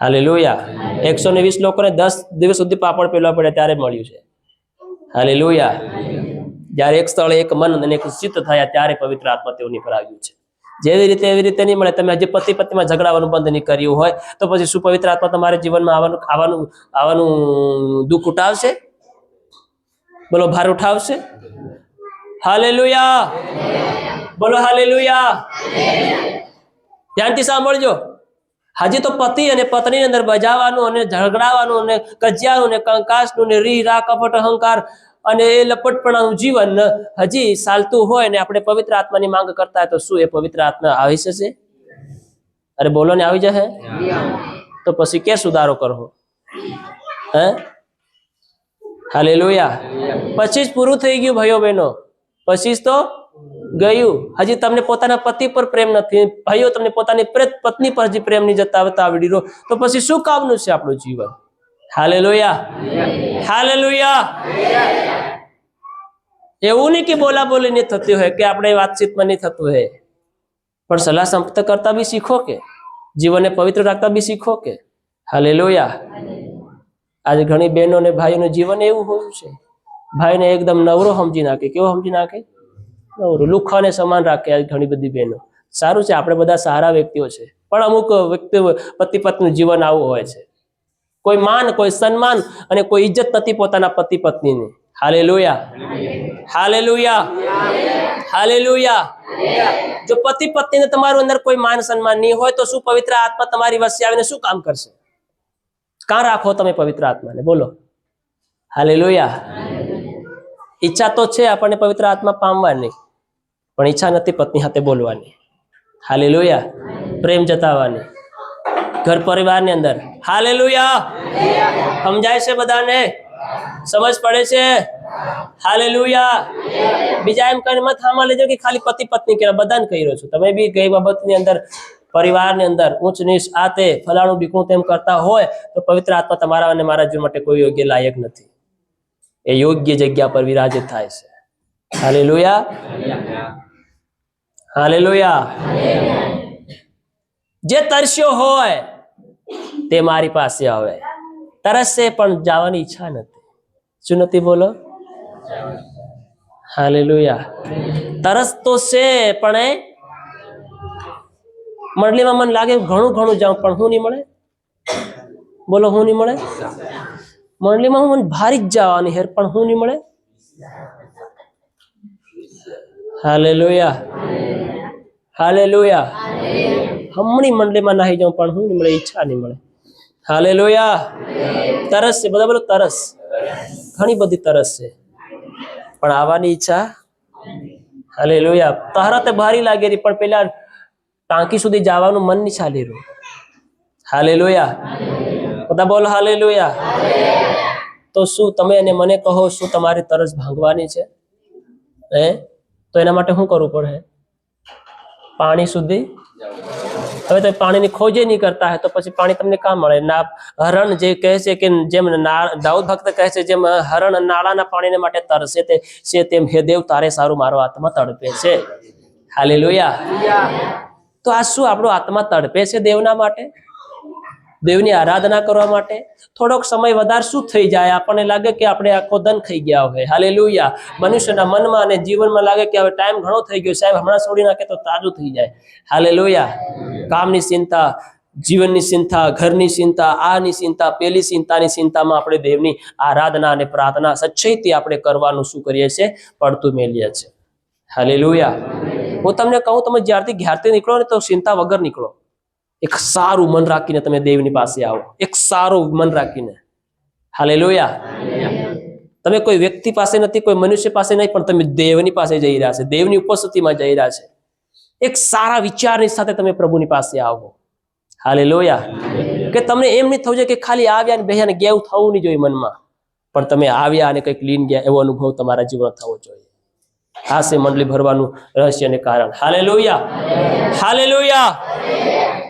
હાલેલુયા. 120 લોકોને 10 દિવસ સુધી પાપડ પેલવા પડે ત્યારે મળ્યું છે. હાલેલુયા. જ્યારે એક સ્થળે એક મન અને એક ચિત્ત થયા ત્યારે પવિત્ર આત્મા તેઓની પર આવ્યું છે. જેવી રીતે એવી રીતે નહીં મળે. તમે હજી પતિ પત્નીમાં ઝઘડાવાનું બંધ નહીં કર્યું હોય તો પછી શું પવિત્ર આત્મા તમારા જીવનમાં આવવાનું દુઃખ ઉઠાવશે? બોલો, ભાર ઉઠાવશે? હાલેલુયા. બોલો, હાલેલુયા. ધ્યાનથી સાંભળજો. હજી તો પતિ અને પત્નીની અંદર બજાવવાનું અને ઝઘડાવાનું અને કજિયાનું ને કંકાસનું ને રી રા કપટ અહંકાર અને એ લપટપણાનું જીવન હજી ચાલતું હોય ને આપણે પવિત્ર આત્માની માંગ કરતા હોય તો શું એ પવિત્ર આત્મા આવી જશે? અરે બોલો ને, આવી જશે? તો પછી કે સુધારો કરવો? હે? હાલેલુયા. પછી જ પૂરું થઈ ગયું ભાઈઓ બહેનો, પછી જ તો ગયું. હજી તમને પોતાના પતિ પર પ્રેમ નથી, ભાઈઓ તમને પોતાની પત્ની પર હજી પ્રેમ નહીં જતાવતા આવડી રહ્યો તો પછી શું કામનું છે આપણું જીવન? હાલેલુયા. હાલેલુયા. એવું નહીં કે બોલા બોલી નહીં થતી હોય, કે આપણે વાતચીતમાં નહીં થતું હોય, પણ સલાહ સંપત કરતા બી શીખો, કે જીવનને પવિત્ર રાખતા બી શીખો. કે હાલેલુયા. આજે ઘણી બહેનો અને ભાઈઓનું જીવન એવું હોયું છે, ભાઈને એકદમ નવરો સમજી નાખે. કેવો સમજી નાખે? લુખાને સમાન રાખે આ ઘણી બધી બહેનો. સારું છે, આપણે બધા સારા વ્યક્તિઓ છે, પણ અમુક વ્યક્તિ પતિ પત્નીનું જીવન આવું હોય છે. કોઈ માન, કોઈ સન્માન અને કોઈ ઇજ્જત નથી પોતાના પતિ પત્નીની. Hallelujah, hallelujah, hallelujah. જો પતિ પત્નીને તમારું અંદર કોઈ માન સન્માન નહીં હોય તો શું પવિત્ર આત્મા તમારી વચ્ચે આવીને શું કામ કરશે? કાં રાખો તમે પવિત્ર આત્માને? બોલો. હાલેલુયા. ઈચ્છા તો છે આપણને પવિત્ર આત્મા પામવાની, પણ ઈચ્છા નથી પત્ની સાથે બોલવાની. હાલેલુયા. પ્રેમ જતાવવાની ઘર પરિવારની અંદર. હાલેલુયા. સમજાય છે બધાને? સમજ પડે છે? હાલેલુયા. બીજા એમ કરીને મત હામાં લેજો કે ખાલી પતિ પત્ની કે બધાને કહી રહ્યો છું. તમે બી કઈ બાબતની અંદર પરિવારની અંદર ઊંચ નીચ આ તે ફલાણું બીકણું તેમ કરતા હોય તો પવિત્ર આત્મા તમારા અને મારા જીવન માટે કોઈ યોગ્ય લાયક નથી. એ યોગ્ય જગ્યા પર વિરાજિત થાય છે. Hallelujah, hallelujah. જે તરસ્યો હોય તે મારી પાસે આવે. તરસશે પણ જવાની ઈચ્છા નથી. શું નથી? બોલો. હાલેલુયા. તરસ તો છે પણ એ મંડળીમાં મને લાગે ઘણું ઘણું જાઉં પણ હું નહીં મળે. બોલો, હું નહીં મળે. મંડળીમાં હું મને ભારી જ જવાની હેર પણ હું નહીં મળે. Hallelujah, hallelujah. હમણી મંડળીમાં નાહી જાઉં પણ હું નહીં મળે, ઈચ્છા નહીં મળે. હાલેલુયા. તરસ છે, બધા બોલો તરસ. ઘણી બધી તરસ છે પણ આવવાની ઈચ્છા. હાલેલુયા. તહરતે ભારી લાગેલી પણ પેલા ટાંકી સુધી જવાનું મન નહીં ચાલી રહ્યું. હાલેલુયા. બધા બોલો હાલેલુયા. તો શું તમે અને મને કહો, શું તમારી તરસ ભાંગવાની છે? તો એના માટે શું કરવું પડે? પાણી સુધી. હવે તો પાણીની ખોજ નહીં કરતા હોય તો પછી પાણી તમને કાં મળે? ના, હરણ જે કહે છે કે જેમ દાઉદ ભક્ત કહે છે જેમ હરણ નાળાના પાણીને માટે તરસે તે છે તેમ હે દેવ તારે સારું મારો આત્મા તડપે છે. હાલેલુયા. તો આ શું આપણો આત્મા તડપે છે દેવના માટે, દેવની આરાધના કરવા માટે? થોડોક સમય વધારે શું થઈ જાય, આપણને લાગે કે આપણે આખો દન ખાઈ ગયા હોય. હાલેલુયા. મનુષ્યના મનમાં અને જીવનમાં લાગે કે હવે ટાઈમ ઘણો થઈ ગયો, સાહેબ હમણાં છોડી નાખે તો તાજું થઈ જાય. હાલેલુયા. કામની ચિંતા, જીવનની ચિંતા, ઘરની ચિંતા, આની ચિંતા, પેલી ચિંતાની ચિંતામાં આપણે દેવની આરાધના અને પ્રાર્થના સચ્ચાઈથી આપણે કરવાનું શું કરીએ છીએ? પડતું મેલીએ છીએ. હાલેલુયા. હું તમને કહું, તમે જ્યારથી ઘેરથી નીકળો ને તો ચિંતા વગર નીકળો. એક સારું મન રાખીને તમે દેવની પાસે આવો, એક સારું મન રાખીને. હાલેલુયા. તમે કોઈ વ્યક્તિ પાસે નથી, કોઈ મનુષ્ય પાસે નહીં, પણ તમે દેવની પાસે જઈ રહ્યા છે, દેવની ઉપસ્થિતિમાં જઈ રહ્યા છે. એક સારા વિચારની સાથે તમે પ્રભુની પાસે આવો. હાલેલુયા. કે તમને એમ નહીં થવું જોઈએ કે ખાલી આવ્યા ને બેહ્યા ને ગેવું થવું નહીં જોઈએ મનમાં, પણ તમે આવ્યા અને કંઈક લીન ગયા એવો અનુભવ તમારા જીવનમાં થવો જોઈએ. આ છે મંડળી ભરવાનું રહસ્ય અને કારણ. Hallelujah, hallelujah.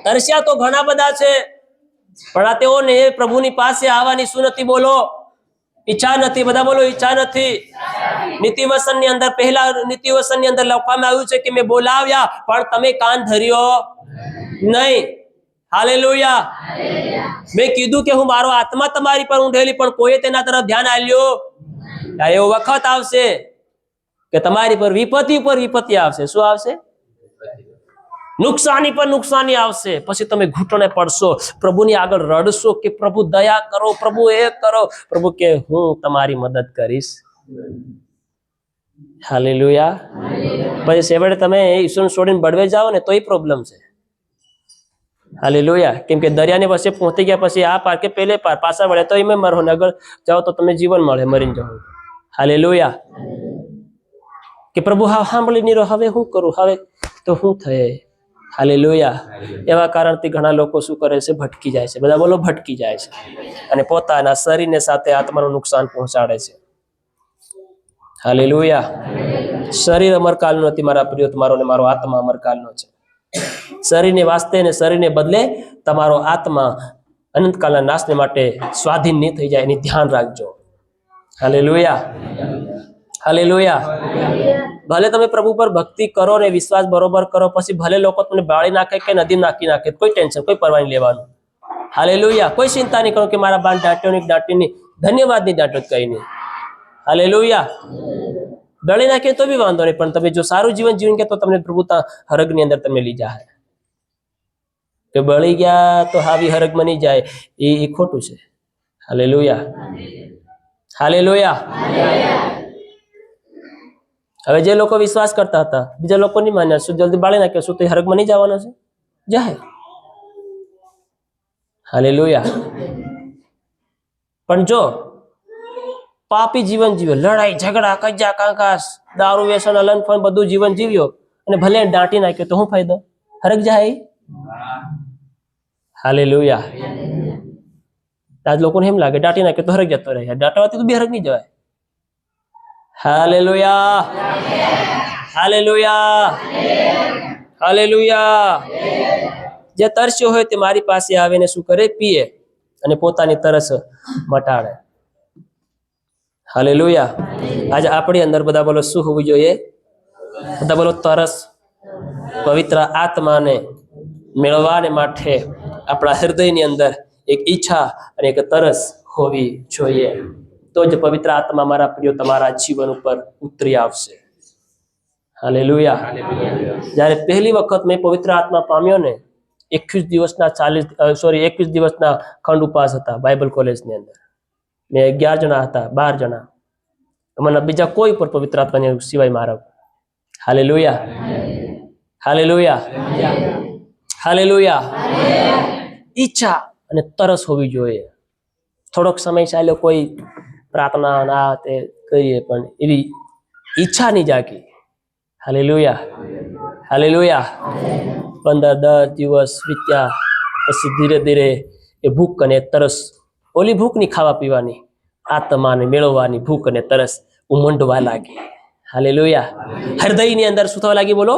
તરસ્યા તો ઘણા બધા છે પણ આ તેઓને પ્રભુની પાસે આવવાની શું નથી? બોલો, ઈચ્છા નથી. બધા બોલો, ઈચ્છા નથી. નીતિવસનની અંદર, પહેલા નીતિવસનની અંદર લખવામાં આવ્યું છે કે મેં બોલાવ્યા પણ તમે કાન ધર્યો નહીં. હાલેલુયા. મેં કીધું કે હું મારો આત્મા તમારી પર ઊંધેલી પણ કોઈએ તેના તરફ ધ્યાન આલ્યો. એવો વખત આવશે કે તમારી પર વિપત્તિ ઉપર વિપત્તિ આવશે. શું આવશે? નુકસાની પર નુકસાની આવશે. પછી તમે ઘૂંટણે પડશો, પ્રભુની આગળ રડશો કે પ્રભુ દયા કરો, પ્રભુ એ કરો. પ્રભુ કે હું તમારી મદદ કરીશ. હાલેલુયા. પછી સેવડે તમે ઈશ્વરને છોડીને બળવે જાઓ ને તોય પ્રોબ્લેમ છે. હાલેલુયા. કેમ કે દરિયાની વચ્ચે પહોંચી ગયા પછી આ પાર કે પેલે પાર પાછા વળે તો એમ મરો ને આગળ જાઓ તો તમને જીવન મળે, મરીને જાઓ. હાલેલુયા. કે પ્રભુ હા સાંભળી નહીં રહ્યો, હવે શું કરું, હવે તો શું થાય? હાલેલુયા. એવા કારણથી ઘણા લોકો શું કરે છે? ભટકી જાય છે. બધા બોલો, ભટકી જાય છે અને પોતાના શરીરને સાથે આત્માનું નુકસાન પહોંચાડે છે. હાલેલુયા. શરીર અમરકાલનું નથી મારા પ્રિય, તમારો ને મારો આત્મા અમરકાલનો છે. શરીરને વાસ્તે ને શરીરને બદલે તમારો આત્મા અનંતકાલના નાશને માટે સ્વાધીન નહીં થઈ જાય, એની ધ્યાન રાખજો. Hallelujah, hallelujah. ભલે તમે પ્રભુ પર ભક્તિ કરો ને વિશ્વાસ બરોબર કરો, પછી ભલે લોકો તમને બાળી નાખે કે નદી નાખી નાખે, કોઈ ટેન્શન, કોઈ પરવા નહીં લેવાનું. હાલેલુયા. કોઈ ચિંતા નહીં કરો કે મારા બાન દાટ્યો નહીં, દાટ્યો નહીં. ધન્યવાદ નહીં દાટ્યો કઈ નહીં. હાલેલુયા. બળી નાખીએ તો બી વાંધો નહીં, પણ તમે જો સારું જીવન જીવીને કે તો તમને પ્રભુતા હરગની અંદર તમે લઈ જાય. કે બળી ગયા તો હાવી હરગમાં નહીં જાય, એ ખોટું છે. Hallelujah, hallelujah. હવે જે લોકો વિશ્વાસ કરતા હતા, બીજા લોકો નહીં માન્યા, શું જલ્દી બાળી નાખ્યો, શું તો હરગમાં નહીં જવાનો છે? જાય. હાલેલુયા. પણ જો પાપી જીવન જીવ્યો, લડાઈ ઝઘડા કજ્જા કાંકાસ, દારૂ વ્યસન અલન ફન બધું જીવન જીવ્યો અને ભલે દાટી નાખ્યો તો શું ફાયદો? હરગ જાય. હાલેલુયા. આજ લોકોને એમ લાગે દાટી નાખ્યો તો હરગ જતો રહે, દાટવાથી તો બી હરગ નહીં જવાય. Hallelujah, hallelujah, hallelujah. જે તરસ્યો હોય તે મારી પાસે આવીને શું કરે? પીએ અને પોતાની તરસ મટાડે. હાલેલુયા. આજે આપણી અંદર બધા બોલો શું હોવું જોઈએ? બધા બોલો તરસ. પવિત્ર આત્માને મેળવવાને માટે આપણા હૃદયની અંદર એક ઈચ્છા અને એક તરસ હોવી જોઈએ. તો જ પવિત્ર આત્મા મારા પ્રિય તમારા જીવન ઉપર ઉતરી આવશે. હાલેલુયા. જ્યારે પહેલી વખત મેં પવિત્ર આત્મા પામ્યો ને, 21 દિવસના ખંડ ઉપવાસ હતા બાઇબલ કોલેજની અંદર. મેં 11 જણા હતા, 12 જણા. મને બીજા કોઈ પર પવિત્ર આત્માની સિવાય મારા. Hallelujah, hallelujah, hallelujah. ઈચ્છા અને તરસ હોવી જોઈએ. થોડોક સમય ચાલ્યો, કોઈ પ્રાર્થના ના તે કરીએ, પણ એવી ઈચ્છા નહીં જાગી. Hallelujah, hallelujah. 15-10 દિવસ વીત્યા પછી ધીરે ધીરે એ ભૂખ અને તરસ, ઓલી ભૂખ ની ખાવા પીવાની, આત્માને મેળવવાની ભૂખ અને તરસ ઉમંડવા લાગી. હાલેલુયા. હૃદયની અંદર શું થવા લાગી? બોલો,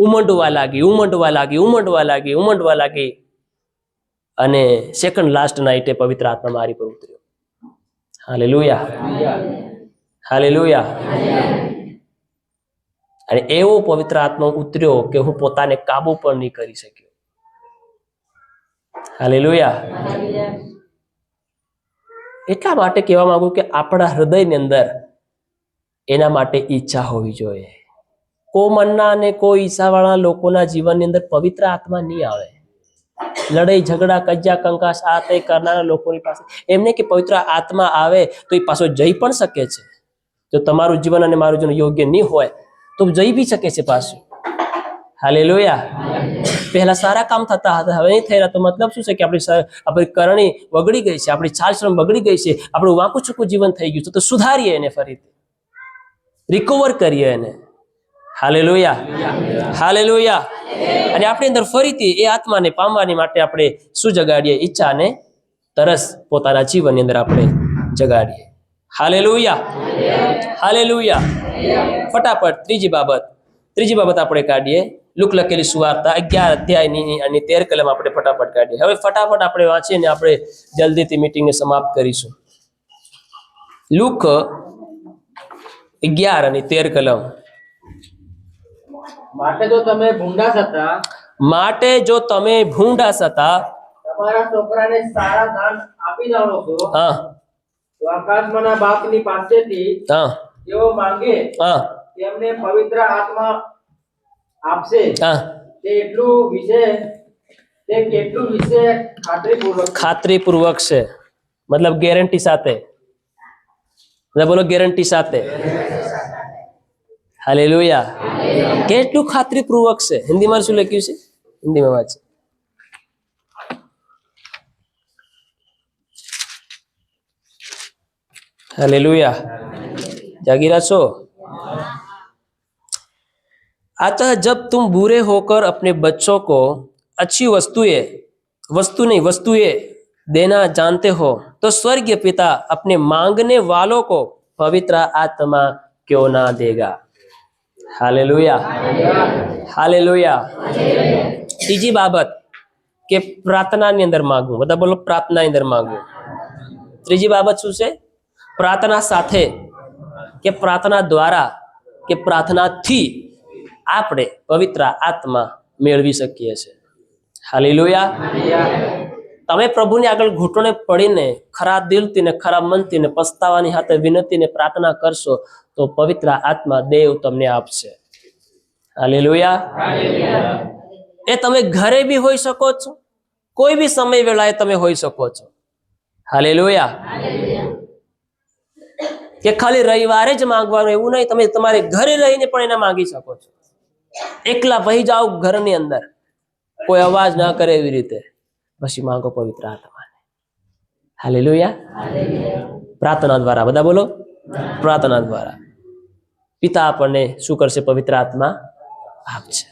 ઉમંડવા લાગી, ઉમંડવા લાગી, ઉમંડવા લાગી, ઉમંડવા લાગી. અને સેકન્ડ લાસ્ટ નાઇટે પવિત્ર આત્મા મારી પર ઉતર્યો. Hallelujah, hallelujah. અને એવો પવિત્ર આત્મા ઉતર્યો કે હું પોતાને કાબુ પણ નહીં કરી શક્યો. હાલેલુયા. એટલા માટે કહેવા માંગુ કે આપણા હૃદયની અંદર એના માટે ઈચ્છા હોવી જોઈએ. કોમનના અને કોઈ ઈચ્છાવાળા લોકોના જીવનની અંદર પવિત્ર આત્મા નહીં આવે. લડાઈ ઝઘડા કજ્જા કંકાસ આ તે કરનારા લોકોની પાસે એમને કે પવિત્ર આત્મા આવે તો એ પાછો જઈ પણ શકે છે. જો તમારું જીવન અને મારું જીવન યોગ્ય નહીં હોય તો જઈ બી શકે છે પાછું. હાલેલુયા. પહેલા સારા કામ થતા હતા, હવે નહીં થઈ રહ્યા, તો મતલબ શું છે કે આપણી કરણી બગડી ગઈ છે, આપણી ચાલચલણ બગડી ગઈ છે, આપણું વાંકું ચૂકું જીવન થઈ ગયું છે. તો સુધારીએ એને, ફરીથી રિકવર કરીએ એને. Hallelujah, hallelujah. અને આપણી અંદર ફરીથી એ આત્માને પામવાની માટે આપણે શું જગાડીએ? ઈચ્છા અને તરસ પોતાના જીવનની અંદર આપણે જગાડીએ. Hallelujah, hallelujah. ફટાફટ ત્રીજી બાબત આપણે કાઢીએ. લુક લખેલી સુવાર્તા 11 અધ્યાયની અને 13 કલમ આપણે ફટાફટ કાઢીએ. હવે ફટાફટ આપણે વાંચીએ ને આપણે જલ્દીથી મીટિંગને સમાપ્ત કરીશું. લુક 11 અને 13 કલમ. માટે જો તમે ભૂંડા હતા, તમારા છોકરાને સારા દાન આપી જાણો છો, હા તો આકાશમાંના બાપની પાસેથી હા જેઓ માંગે હા તેમને પવિત્ર આત્મા આપશે. હા. તે કેટલું વિશે ખાતરીપૂર્વક છે, મતલબ ગેરંટી સાથે. બોલો, ગેરંટી સાથે. હાલેલુયા. કેટલું ખાતરીપૂર્વક છે? હિન્દીમાં શું લખ્યું છે? હિન્દીમાં વાંચ. हालेलुया. जागी रहो. अतः जब तुम बुरे होकर अपने बच्चों को अच्छी वस्तुएं देना जानते हो तो स्वर्गीय पिता अपने मांगने वालों को पवित्र आत्मा क्यों ना देगा. Hallelujah, hallelujah. तीजी बाबत કે પ્રાર્થનાની અંદર માંગવું. બધા બોલો, પ્રાર્થનાની અંદર માંગવું. ત્રીજી બાબત શું છે? પ્રાર્થના સાથે કે પ્રાર્થના દ્વારા કે પ્રાર્થનાથી આપણે પવિત્ર આત્મા મેળવી શકીએ છીએ. હાલેલુયા. તમે પ્રભુની આગળ ઘૂંટણે પડીને ખરા દિલથી ને ખરા મનથી ને પસ્તાવાની સાથે વિનંતી ને પ્રાર્થના કરશો તો પવિત્ર આત્મા દેવ તમને આપશે. હાલેલુયા. એ તમે ઘરે બી હોઈ શકો છો, કોઈ બી સમય વેળાએ તમે હોઈ શકો છો. હાલેલુયા. કે ખાલી રવિવારે જ માંગવાનું એવું નહીં, તમે તમારે ઘરે રહીને પણ એને માંગી શકો છો. એકલા વહી જાઓ ઘરની અંદર, કોઈ અવાજ ના કરે એવી રીતે, પછી માંગો પવિત્ર આત્માને. હાલેલુયા. પ્રાર્થના દ્વારા, બધા બોલો, પ્રાર્થના દ્વારા પિતા આપણને શું કરશે? પવિત્ર આત્મા આપશે.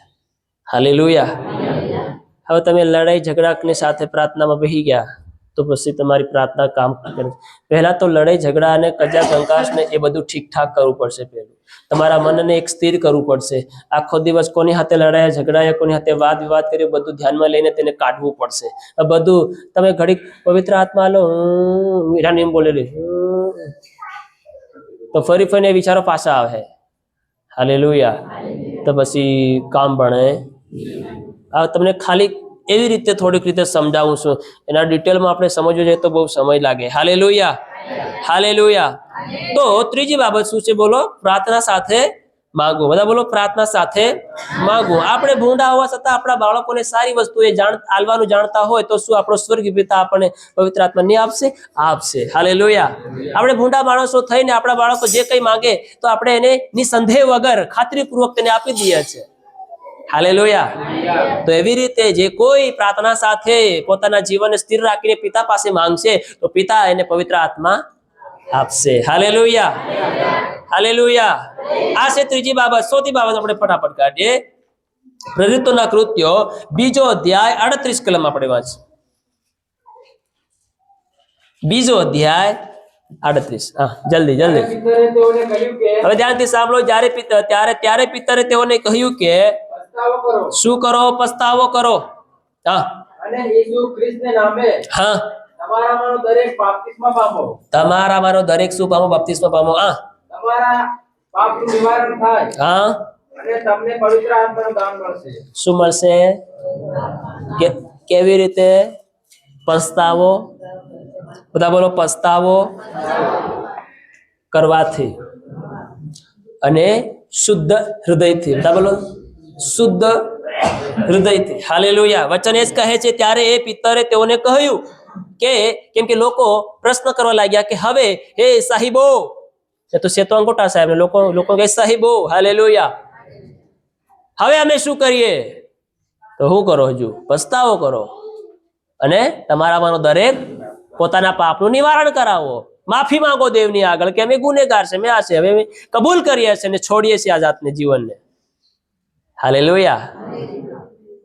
હાલેલુયા. હવે તમે લડાઈ ઝઘડાની સાથે પ્રાર્થનામાં બેસી ગયા તો પછી તમારી પ્રાર્થના કામ કરે. પહેલા તો લડાઈ ઝઘડા અને કજા કંકાસ ને એ બધું ઠીકઠાક કરવું પડશે. પહેલું તમારા મનને એક સ્થિર કરવું પડશે. આખો દિવસ કોની સાથે લડાયા ઝઘડાયા, કોની સાથે વાદ વિવાદ કર્યો, બધું ધ્યાનમાં લઈને તેને કાઢવું પડશે. બધું તમે ઘડીક પવિત્ર આત્મા લો, મીઠા નેમ બોલેલી, તો ફરી ફરીને વિચારો પાછા આવે. હાલેલુયા. તો પછી કામ ભણે. આ તમને ખાલી એવી રીતે થોડીક રીતે સમજાવું છું, એના ડિટેલમાં આપણે સમજવું જોઈએ તો બહુ સમય લાગે. હાલેલુયા. હાલેલુયા. તો ત્રીજી બાબત શું છે? બોલો, પ્રાર્થના સાથે માંગવું. બધા બોલો, પ્રાર્થના સાથે માંગવું. આપણે ભૂંડા હોવા છતાં આપણા બાળકોને સારી વસ્તુ એ આલવાનું જાણતા હોય તો શું આપણો સ્વર્ગીય પિતા આપણને પવિત્ર આત્મા નહીં આપશે? આપશે. હાલેલુયા. આપણે ભૂંડા માણસો થઈને આપણા બાળકો જે કંઈ માંગે તો આપણે એને નિસંદેહ વગર ખાતરીપૂર્વક તેને આપી દઈએ છીએ. હાલેલુયા. તો એવી રીતે જે કોઈ પ્રાર્થના સાથે પોતાના જીવનને સ્થિર રાખીને પિતા પાસે માંગશે તો પિતા એને પવિત્ર આત્મા આપશે. હાલેલુયા. હાલેલુયા. આ છે ત્રીજી બાબત. ચોથી બાબત આપણે ફટાફટ કાઢીએ. પ્રેરિતોના કૃત્યો 2 અધ્યાય 38 કલમ આપણે વાંચ. 2 અધ્યાય 38. હા, જલ્દી જલ્દી. હવે ધ્યાનથી સાંભળો. ત્યારે પિતરે તેઓને કહ્યું કે શું કરો? પસ્તાવો કરો. હા, અને ઈસુ ખ્રિસ્તને નામે હા, તમારામાંનો દરેક બાપ્તિસ્મા પામો. તમારામાંનો દરેક શું પામો? બપ્તિસ્મા પામો. હા, તમારા પાપનું નિવારણ થાય. હા, અને તમને પવિત્ર આત્માનું દાન મળશે. શું મળશે? કેવી રીતે? પસ્તાવો. બધા બોલો, પસ્તાવો કરવાથી અને શુદ્ધ હૃદયથી. બધા બોલો, શુદ્ધ હૃદયથી. હાલેલુયા. વચન એ જ કહે છે. ત્યારે એ પિતરે તેઓને કહ્યું કે, કેમ કે લોકો પ્રશ્ન કરવા લાગ્યા કે હવે હે સાહિબો, એ તો શેતો અંગોઠા સાહેબ ને લોકો કહે સાહિબો. હાલેલુયા. હવે અમે શું કરીએ? તો શું કરો? હજુ પસ્તાવો કરો અને તમારામાંનો દરેક પોતાના પાપનું નિવારણ કરાવો. માફી માંગો દેવની આગળ કે અમે ગુનેગાર છે, મેં આ છે, હવે અમે કબૂલ કરીએ છીએ અને છોડીએ છીએ આ જાતને જીવનને. હાલેલુયા.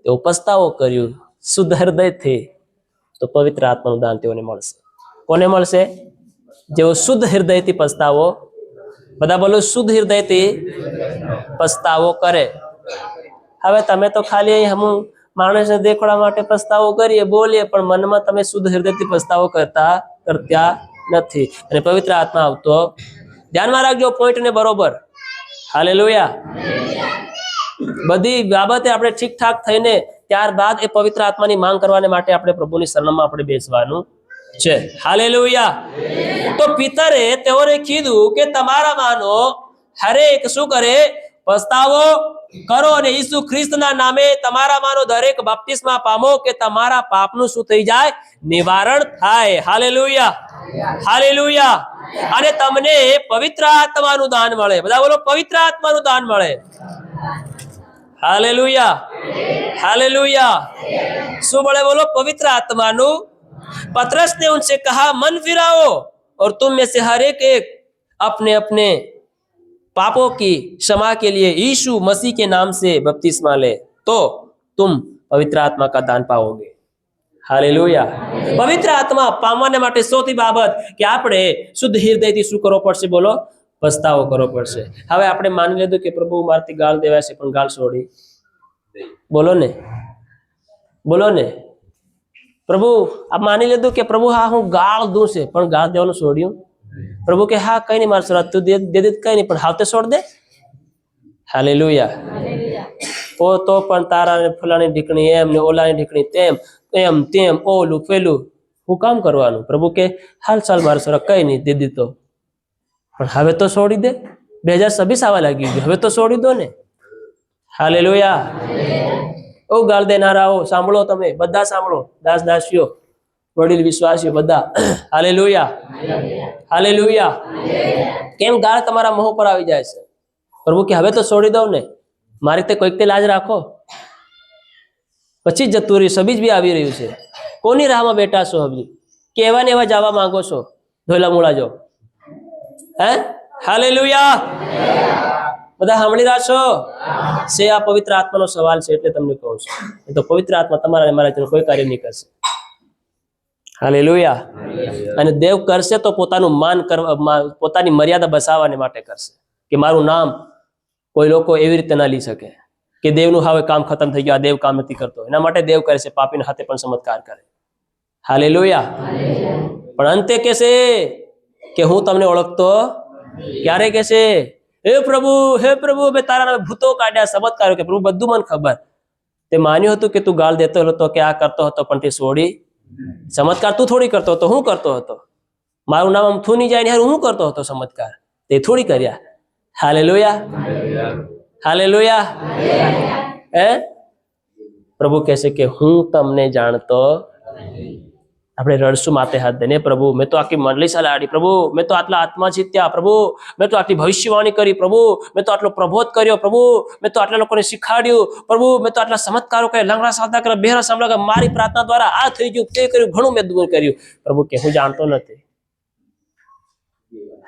તેઓ પસ્તાવો કર્યું શુદ્ધ હૃદયથી તો પવિત્ર આત્માનું દાન તેઓને મળશે. કોને મળશે? જેઓ શુદ્ધ હૃદયથી પસ્તાવો. બધા બોલો, શુદ્ધ હૃદયથી પસ્તાવો કરે. હવે તમે તો ખાલી અહીં હમ માણસને દેખાડવા માટે પસ્તાવો કરીએ, બોલીએ, પણ મનમાં તમે શુદ્ધ હૃદયથી પસ્તાવો કરતા નથી અને પવિત્ર આત્મા આવતો. ધ્યાનમાં રાખજો પોઈન્ટને બરોબર. હાલેલુયા. બધી બાબતે આપણે ઠીકઠાક થઈને ત્યારબાદ એ પવિત્ર આત્માની માંગ કરવાને માટે આપણે પ્રભુની શરણમાં આપણે બેસવાનું છે. હાલેલુયા. તો પિતરે તેઓને કીધું કે તમારામાંનો હરેક શું કરે? પસ્તાવો કરો અને ઈસુ ખ્રિસ્તના નામે તમારામાંનો દરેક બપ્તિસ્મા પામો કે તમારા પાપનું શું થઈ જાય? નિવારણ થાય. હાલેલુયા. હાલેલુયા. અને તમને પવિત્ર આત્માનું દાન મળે. બધા બોલો, પવિત્ર આત્માનું દાન મળે. हालेलुया. हालेलुया. શું મળે? બોલો, પવિત્ર આત્માનું. पतरस ने उनसे कहा, मन फिराओ और तुम में से हर एक अपने अपने पापों की क्षमा के लिए यीशु मसीह के नाम से बपतिस्मा ले तो तुम पवित्र आत्मा का दान पाओगे. हालेलुया. पवित्र आत्मा पामवाने માટે સૌથી બાબત કે આપણે શુદ્ધ હૃદયથી શું કરવો પડશે? બોલો, પસ્તાવો કરવો પડશે. હવે આપણે માની લીધું કે પ્રભુ મારથી ગાળ દેવાય છે, પણ ગાળ છોડી. બોલો ને, બોલો ને. પ્રભુ આ માની લીધું કે પ્રભુ હા હું ગાળ દઉં છે, પણ ગાળ દેવાનું છોડ્યું. પ્રભુ કે હા કઈ નહીં માર છોરા, તું દે દે કઈ નહીં, પણ હાવતે છોડ દે. હાલેલુયા. તો પણ તારા ને ફલાણી ઢીકણી એમ ને ઓલાની ઢીકણી તેમ, એમ તેમ ઓલું પેલું હું કામ કરવાનું? પ્રભુ કે હાલ ચાલ મારા છોરા, કઈ નહીં દે દીધો, પણ હવે તો છોડી દે. 2026 આવવા લાગી ગયું, હવે તો છોડી દો ને. હાલેલુયા. ઓ ગાળ દેનારાઓ સાંભળો, તમે બધા સાંભળો, દાસ દાસીઓ, વડીલ વિશ્વાસીઓ બધા. Hallelujah, hallelujah. કેમ ગાળ તમારા મોં પર આવી જાય છે? પ્રભુ કે હવે તો છોડી દઉં ને, મારી તે કોઈક તે લાજ રાખો. પછી જતું રહ્યું, સબીજ બી આવી રહ્યું છે. કોની રાહમાં બેઠા છો? હજી કેવા ને એવા જવા માંગો છો? ધોયલા મૂળા જો. હે? હાલેલુયા. બધા સાંભળી રહ્યા છો? છે આ પવિત્ર આત્માનો સવાલ છે એટલે તમને કહું છું. એ તો પવિત્ર આત્મા તમારા અને મારા કોઈ કાર્ય નહીં કરશે. હાલેલુયા. અને દેવ કરશે તો પોતાનું માન કરવા, પોતાની મર્યાદા બસાવવાને માટે કરશે, કે મારું નામ કોઈ લોકો એવી રીતે ના લઈ શકે કે દેવનું હવે કામ ખતમ થઈ ગયું, આ દેવ કામ નથી કરતો. એના માટે દેવ કરે છે, પાપીના હાથે પણ ચમત્કાર કરે. હાલેલુયા. પણ અંતે કહેશે કે હું તમને ઓળખતો. ક્યારે કહેશે? હે પ્રભુ મેં તારા નામે ભૂતો કાઢ્યા, ચમત્કારો. કે પ્રભુ બધું મને ખબર. તે માન્યું હતું કે તું ગાળ દેતો હતો, કે આ કરતો હતો, પણ તે છોડી. ચમત્કાર તું થોડી કરતો હતો, હું કરતો હતો. મારું નામ આમ થું નહીં જાય ને હું કરતો હતો ચમત્કાર, તે થોડી કર્યા. Hallelujah, hallelujah. હે? પ્રભુ કહેશે કે હું તમને જાણતો. આપણે રડશું માથે હાથ દઈને, પ્રભુ મેં તો આખી મંડળી સલાડી, પ્રભુ મેં તો આટલા આત્મા જીત્યા, પ્રભુ મેં તો આટલી ભવિષ્યવાણી કરી, પ્રભુ મેં તો આટલો પ્રબોધ કર્યો, પ્રભુ મેં તો આટલા લોકોને શીખાડ્યું, પ્રભુ મેં તો આટલા ચમત્કારો કર્યા, લંગડા સાધા કર્યા, બહેરા સાંભળા, મારી પ્રાર્થના દ્વારા આ થઈ ગયું, તે કર્યું, ઘણું મેં દૂર કર્યું. પ્રભુ કે હું જાણતો નથી.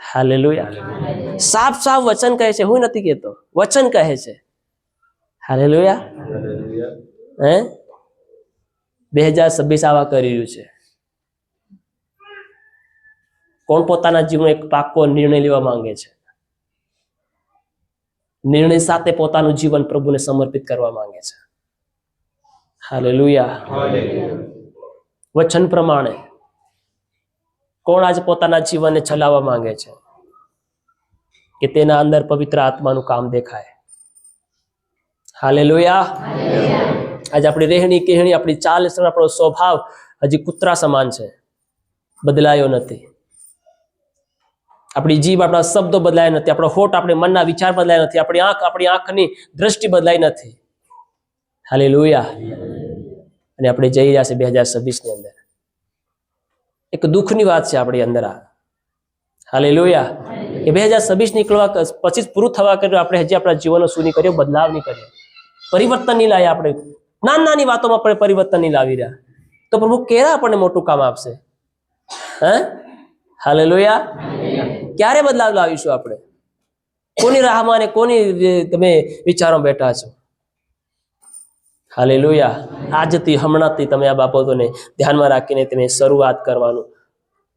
હાલેલુયા. સાફ સાફ વચન કહે છે, હું નથી કહેતો, વચન કહે છે. હાલેલુયા. હે? 2026 આવા કરી રહ્યું છે. કોણ પોતાના જીવનનો એક પાકો નિર્ણય લેવા માંગે છે? નિર્ણય સાથે પોતાનું જીવન પ્રભુને સમર્પિત કરવા માંગે છે. હાલેલુયા. વચન પ્રમાણે કોણ આજે પોતાના જીવનને ચલાવવા માંગે છે કે તેના અંદર પવિત્ર આત્માનું કામ દેખાય? હાલેલુયા. આજે આપણી રહેણી કહેણી, આપણી ચાલ, આપણો સ્વભાવ હજી કૂતરા સમાન છે, બદલાયો નથી. આપણી જીભ, આપણા શબ્દો બદલાયા નથી, આપણો હોઠ, આપણી મનના વિચાર બદલાયા નથી, આપણી આંખની દ્રષ્ટિ બદલાઈ નથી. હાલેલુયા. અને આપણે જઈ રહ્યા છે 2026 ની અંદર. એક દુઃખની વાત છે આપણી અંદર આ. હાલેલુયા. કે 2026 નીકળવા પછી પૂરું થવા કર્યું, આપણે હજી આપણા જીવનનો શું નહીં કર્યો? બદલાવ નહીં કર્યો, પરિવર્તન નહીં લાવ્યા. આપણે નાની વાતોમાં આપણે પરિવર્તન નહીં લાવી રહ્યા તો પ્રભુ કેરા આપણને મોટું કામ આપશે? હે? હાલેલુયા. ક્યારે બદલાવ લાવીશું આપણે? કોની રાહમાં અને કોની તમે વિચારો બેઠા છો? હાલેલુયા. આજથી, હમણાંથી તમે આ બાબતોને ધ્યાનમાં રાખીને તમે શરૂઆત કરવાનું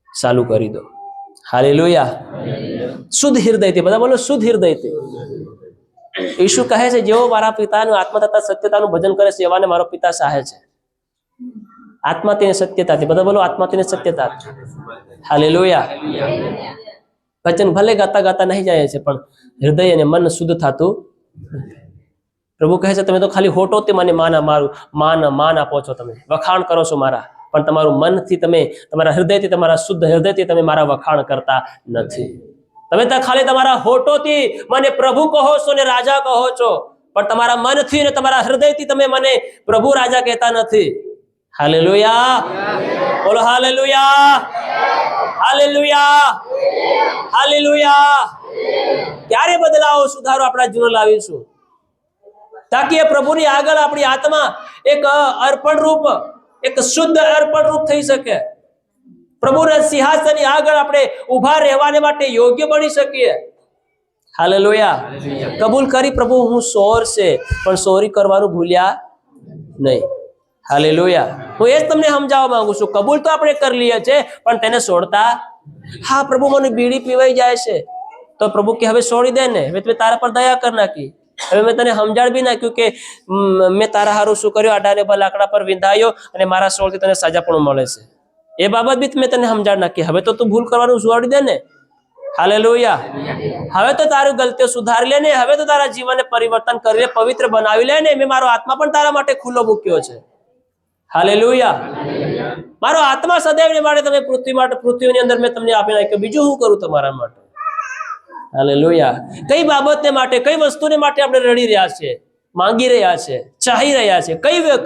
ચાલુ કરી દો. હાલેલુયા. શુદ્ધ હૃદયથી, બધા બોલો શુદ્ધ હૃદયથી. ઈશુ કહે છે, જેઓ મારા પિતાનું આત્મા તથા સત્યતાનું ભજન કરે છે એવાને મારો પિતા ચાહે છે. આત્માથી ને સત્યતાથી, બધા બોલો આત્માથી ને સત્યતાથી. હાલેલુયા. ભજન ભલે ગાતા ગાતા નહીં જાય છે, પણ હૃદય અને મન શુદ્ધ થતું. પ્રભુ કહે છે, તમે તો ખાલી હોટોથી મને માન આપો છો, તમે વખાણ કરો છો મારા, પણ તમારું મનથી, તમે તમારા હૃદયથી, તમારા શુદ્ધ હૃદયથી તમે મારા વખાણ કરતા નથી. તમે તો ખાલી તમારા હોટોથી મને પ્રભુ કહો છો ને રાજા કહો છો, પણ તમારા મનથી ને તમારા હૃદયથી તમે મને પ્રભુ રાજા કહેતા નથી. હાલેલુયા. બોલો હાલેલુયા, હાલેલુયા, હાલેલુયા. ક્યારે બદલાવો, સુધારો આપણા જીવન લાવીશું? તાકી એ પ્રભુની આગળ આપણી આત્મા એક અર્પણ રૂપ, એક શુદ્ધ અર્પણ રૂપ થઈ શકે. પ્રભુના સિંહાસનની આગળ આપણે ઉભા રહેવાને માટે યોગ્ય બની શકીએ. હાલેલુયા. કબૂલ કરી, પ્રભુ હું સોર છે, પણ સોરી કરવાનું ભૂલ્યા નહીં. હાલેલુયા. હું એ જ તમને સમજાવવા માંગુ છું. કબૂલ તો આપણે કરી લઈએ છીએ, પણ તેને છોડતા. હા પ્રભુ, મને બીડી પીવાઈ જાય છે, તો પ્રભુ કે હવે છોડી દે ને, હવે તમે તારા પર દયા કરી નાખી. હવે મેં તને સમજાડ બી નાખ્યું કે મેં તારા હારું શું કર્યું, આડાને લાકડા પર વિંધાયો અને મારા સોળથી તને સજા પણ મળે છે. એ બાબત બી મેં તને સમજાડ નાખી. હવે તો તું ભૂલ કરવાનું છોડી દે ને. હાલેલુયા. હવે તો તારું ગલતીઓ સુધારી લે ને, હવે તો તારા જીવનને પરિવર્તન કરી લે, પવિત્ર બનાવી લે ને. મેં મારો આત્મા પણ તારા માટે ખુલ્લો મૂક્યો છે. હાલેલુયા. મારો આત્મા સદૈવ માટે તમે પૃથ્વીની અંદર મેં તમને આપી નાખ્યો. બીજું શું કરું તમારા માટે? હાલેલુયા. કઈ બાબતને માટે, કઈ વસ્તુને માટે આપણે રડી રહ્યા છે, માંગી રહ્યા છે, ચાહી રહ્યા છે?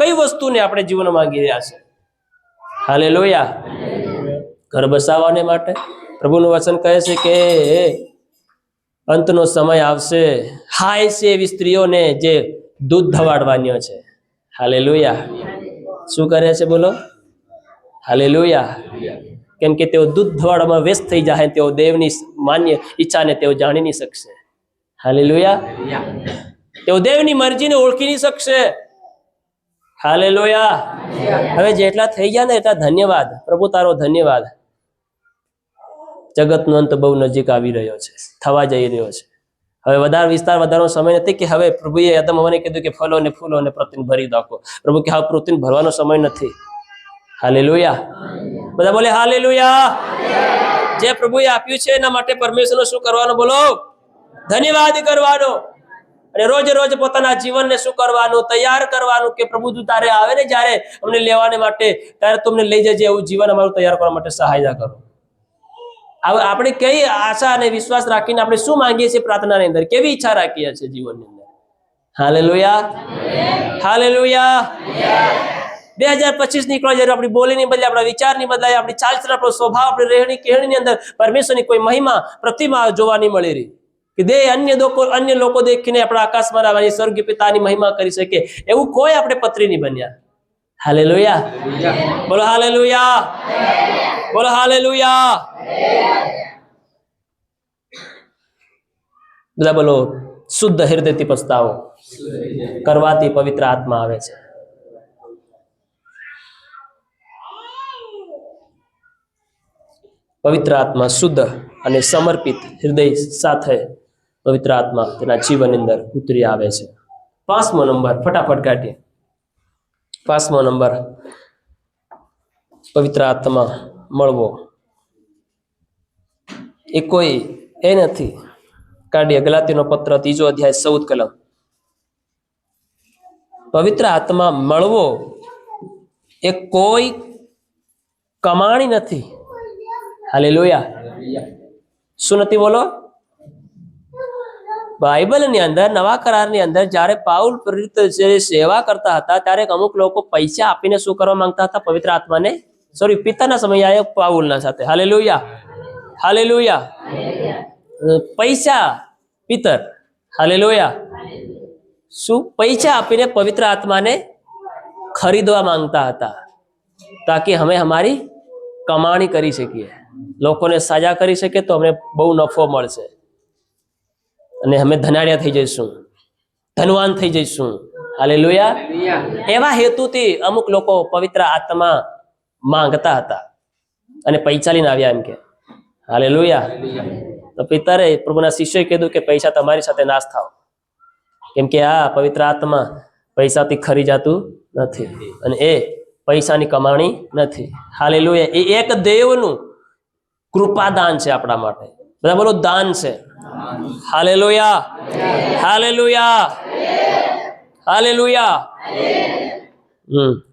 કઈ વસ્તુને આપણે જીવનમાં માંગી રહ્યા છે? હાલેલુયા. ઘર બસાવવાને માટે પ્રભુનું વચન કહે છે કે અંતનો સમય આવશે, હાય છે એવી સ્ત્રીઓને જે દૂધ ધવાડવાની છે. હાલેલુયા. શું કરે છે બોલો? હાલેલુયા. કેમ કે તેઓ દૂધ ધવાડવામાં વ્યસ્ત થઈ જાય, તેઓ દેવની માન્ય ઈચ્છાને તેઓ જાણી નહીં શકશે. હાલેલુયા. તેઓ દેવની મરજીને ઓળખી નહીં શકશે. હાલેલુયા. હવે જેટલા થઈ ગયા ને એટલા ધન્યવાદ પ્રભુ, તારો ધન્યવાદ. જગતનો અંત બહુ નજીક આવી રહ્યો છે, થવા જઈ રહ્યો છે. હવે વધારે વિસ્તાર વધારવાનો સમય નથી કે હવે પ્રભુએ આદમ હવાને કીધું કે ફલો ને ફૂલો અને પ્રતિન ભરી નાખો. પ્રભુ કે હા, પ્રતિન ભરવાનો સમય નથી. હાલેલુયા. બધા બોલે હાલેલુયા. જે પ્રભુએ આપ્યું છે એના માટે પરમેશ્વરનો શું કરવાનો? બોલો, ધન્યવાદ કરવાનો. અને રોજ રોજ પોતાના જીવનને શું કરવાનું? તૈયાર કરવાનું કે પ્રભુ તું તારે આવે ને જ્યારે અમને લેવાને માટે, ત્યારે તમને લઈ જજે. એવું જીવન અમારું તૈયાર કરવા માટે સહાયતા કરો. આપણે કઈ આશા અને વિશ્વાસ રાખીને આપણે શું માંગીએ છીએ પ્રાર્થનાની અંદર? કેવી ઈચ્છા રાખીએ છીએ જીવનની અંદર? હાલેલુયા. હાલેલુયા. 2025 નીકળો જ્યારે આપણી બોલીની બદલે, આપણા વિચારની બદલાય, આપણી ચાલચલણ, આપણો સ્વભાવ, આપણી રહેણી કહેણીની અંદર પરમેશ્વરની કોઈ મહિમા પ્રતિમા જોવા નહીં મળી રહી કે અન્ય લોકો દેખીને આપણા આકાશમાં આવવાની સ્વર્ગીય પિતાની મહિમા કરી શકે એવું કોઈ આપણે પત્રી નહીં બન્યા. હાલેલુયા. બોલો હાલેલુયા. બોલો હાલેલુયા. બધા બોલો, શુદ્ધ હૃદયથી પસ્તાવો કરવાથી પવિત્ર આત્મા આવે છે. પવિત્ર આત્મા શુદ્ધ અને સમર્પિત હૃદય સાથે પવિત્ર આત્મા તેના જીવન અંદર ઉતરી આવે છે. 5મો નંબર, ફટાફટ કાઢીએ. 5મો નંબર, પવિત્ર આત્મા મળવો એ કોઈ એ નથી. કાઢીએ ગલાતીનો પત્ર 3 અધ્યાય 14 કલમ. પવિત્ર આત્મા મળવો એ કોઈ કમાણી નથી. હાલેલુયા. શું નથી બોલો? બાઇબલની અંદર, નવા કરારની અંદર જ્યારે પાઉલ પ્રેરિત સેવા કરતા હતા ત્યારે અમુક લોકો પૈસા આપીને શું કરવા માંગતા હતા? પવિત્ર આત્માને, પિતાના સમય આવ્યો પાઉલના સાથે. હાલેલુયા. હાલેલુયા. પૈસા પિતર. હાલેલુયા. શું પૈસા આપીને પવિત્ર આત્માને ખરીદવા માંગતા હતા તાકી અમે અમારી કમાણી કરી શકીએ, લોકોને સાજા કરી શકીએ, તો અમને બહુ નફો મળશે અને અમે ધનાઢ્યા થઈ જઈશું, ધનવાન થઈ જઈશું. હાલેલુયા. એવા હેતુથી અમુક લોકો પવિત્ર આત્મા માંગતા હતા અને પૈસા લઈને આવ્યા એમ કે. હાલેલુયા. તો પિતરે પ્રભુના શિષ્યોએ કીધું કે પૈસા તમારી સાથે નાશ થાવ, કેમ કે આ પવિત્ર આત્મા પૈસાથી ખરી જતું નથી અને એ પૈસાની કમાણી નથી. હાલેલુયા. એ એક દેવનું કૃપાદાન છે આપણા માટે. બધા બોલો, દાન છે. હાલેલુયા. હાલેલુયા. હાલેલુયા.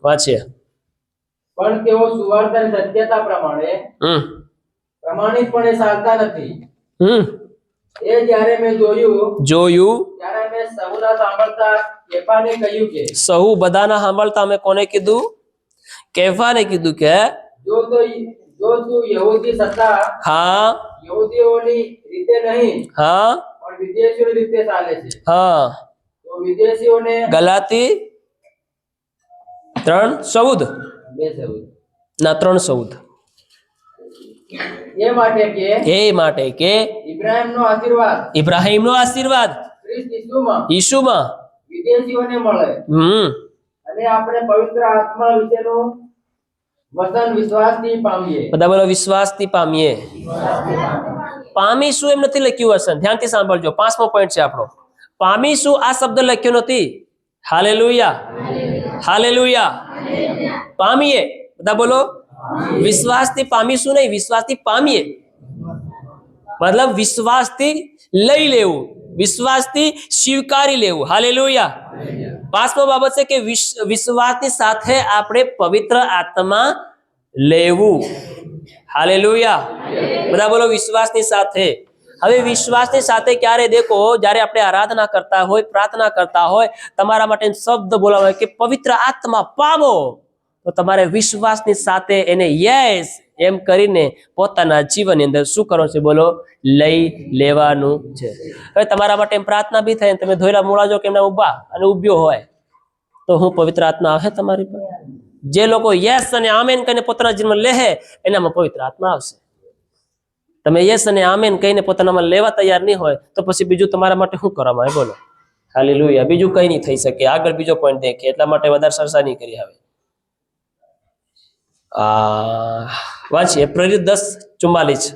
વાંચીએ. પણ તેઓ સુવાર્તાની સત્યતા પ્રમાણે પ્રમાણિતપણે ચાલતા નથી. એ જ્યારે મેં જોયું ત્યારે મેં સહુના સાંભળતા કેફાને કહ્યું કે, સહુ બધાના સાંભળતા અમે કોને કીધું? કેફાને કીધું કે જો તું યહૂદી છતાં હા યહૂદીઓની રીતે નહીં હા પણ વિદેશીઓની રીતે ચાલે છે, હા. તો વિદેશીઓને ગલાતી 3:14 ના 3:14 એ માટે કે ઇબ્રાહીમનો આશીર્વાદ ખ્રિસ્ત ઈસુમાં વિદેશીઓને મળે અને આપણે પવિત્ર આત્મા વિશેનું વચન વિશ્વાસથી પામીએ. બધા બોલો, વિશ્વાસથી પામીએ. પામીશું એમ નથી લખ્યું વચન, ધ્યાનથી સાંભળજો. 5મો પોઈન્ટ છે આપણો. પામીશું આ શબ્દ લખ્યો નથી. હાલેલુયા. હાલેલુયા. પામીએ. બધા બોલો, વિશ્વાસથી પામીશું નહીં, વિશ્વાસથી પામીએ. મતલબ વિશ્વાસથી લઈ લેવું, વિશ્વાસથી સ્વીકારી લેવું. હાલેલુયા. 5મો બાબત છે કે વિશ્વાસની સાથે આપણે પવિત્ર આત્મા લેવું. હાલેલુયા. બધા બોલો, વિશ્વાસની સાથે હવે વિશ્વાસની સાથે ક્યારે દેખો, જ્યારે આપણે આરાધના કરતા હોય, પ્રાર્થના કરતા હોય, તમારા માટે શબ્દ બોલાવે કે પવિત્ર આત્મા પાવો, તો તમારે વિશ્વાસની સાથે એને યસ એમ કરીને પોતાના જીવનની અંદર શું કરવાનું છે? બોલો, લઈ લેવાનું છે. હવે તમારા માટે પ્રાર્થના બી થાય, તમે ધોયેલા મૂળા જો કે એમને ઊભા અને ઉભ્યો હોય, તો હું પવિત્ર આત્મા આવે તમારી પર? જે લોકો યસ અને આમેન કહીને પોતાના જીવન લેહે, એનામાં પવિત્ર આત્મા આવશે. તમે યસ અને આમેન કહીને પોતાનામાં લેવા તૈયાર નહીં હોય, તો પછી બીજું તમારા માટે શું કરવામાં આવે? બોલો, હાલેલુયા. બીજું કઈ નહીં થઈ શકે. આગળ બીજો પોઈન્ટ દેખીએ, એટલા માટે વધારે ચર્ચા નહીં કરી. હવે વાંચીએ પ્રેરિત 10:44.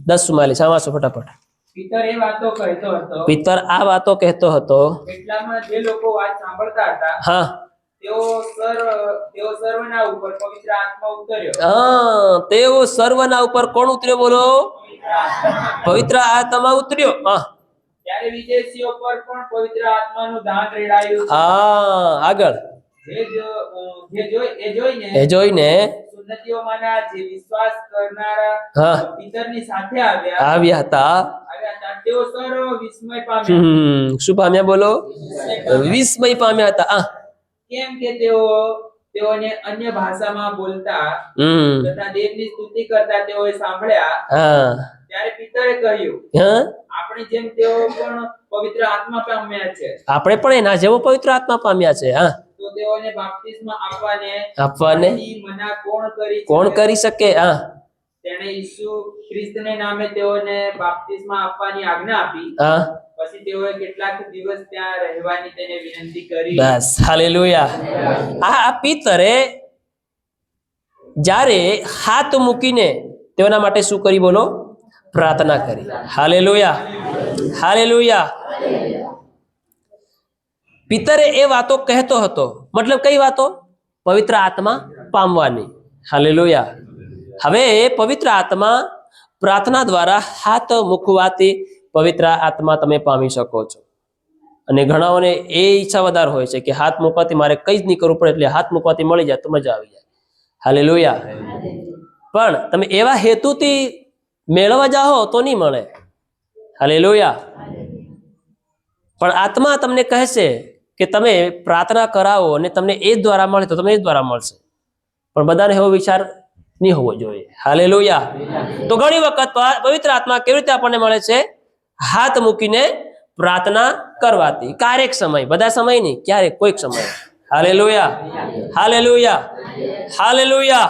10:44. વાંચો ફટાફટ. પિતર એ વાતો કહેતો હતો, પિતર આ વાતો કહેતો હતો. એટલામાં જે લોકો વાત સાંભળતા હતા હા તેઓ સર્વના ઉપર પવિત્ર આત્મા ઉતર્યો. હા, તેઓ સર્વના ઉપર કોણ ઉતર્યો? બોલો, પવિત્ર આત્મા ઉતર્યો. હા, ત્યારે વિદેશીઓ પર પણ પવિત્ર આત્માનું દાન રેડાયું. હા, આગળ એ જોઈને જોઈને સુન્નતીઓમાંના જે વિશ્વાસ કરનારા હા પિતરની સાથે આવ્યા આવ્યા હતા. તેઓ સર્વ વિસ્મય પામ્યા. શું પામ્યા? બોલો, વિસ્મય પામ્યા હતા. કેમ કે તેઓને અન્ય ભાષામાં બોલતા તથા દેવની સ્તુતિ કરતા તેઓએ સાંભળ્યા. હા ત્યારે પિતરે કહ્યું, હા, આપણી જેમ તેઓ પણ પવિત્ર આત્મા પામ્યા છે. આપણે પણ એના જેવો પવિત્ર આત્મા પામ્યા છે. હા, તો તેઓને બાપ્તિસ્મા આપવાને મના કોણ કરી શકે? હા, તેણે ઈસુ ખ્રિસ્તને નામે તેઓને બાપ્તિસ્મા આપવાની આજ્ઞા આપી. હા, પછી તેઓએ કેટલાક દિવસ ત્યાં રહેવાની તેને વિનંતી કરી. બસ, હાલેલુયા. આ પિતરે જ્યારે હાથ મૂકીને તેઓના માટે શું કરી? બોલો, પ્રાર્થના કરી. Hallelujah, hallelujah. પિતરે એ વાતો કહેતો હતો, મતલબ કઈ વાતો? પવિત્ર આત્મા પામવાની. હાલેલુયા. હવે પવિત્ર આત્મા પ્રાર્થના દ્વારા હાથ મૂકવાથી પવિત્ર આત્મા તમે પામી શકો છો. અને ઘણાઓને એ ઈચ્છા વધારે હોય છે કે હાથ મૂકવાથી મારે કંઈ જ નહીં કરવું પડે, એટલે હાથ મૂકવાથી મળી જાય તો મજા આવી જાય. હાલેલુયા. પણ તમે એવા હેતુથી મેળવવા જાઓ તો નહીં મળે. હાલેલુયા. પણ આત્મા તમને કહેશે કે તમે પ્રાર્થના કરાવો અને તમને એ જ દ્વારા મળે તો તમને એ જ દ્વારા મળશે. પણ બધાને એવો વિચાર નહીં હોવો જોઈએ. હાલેલુયા. તો ઘણી વખત પવિત્ર આત્મા કેવી રીતે આપણને મળે છે? હાથ મૂકીને પ્રાર્થના કરવાથી. ક્યારેક સમય, બધા સમય નહીં, ક્યારેક કોઈક સમય. Hallelujah, hallelujah, hallelujah.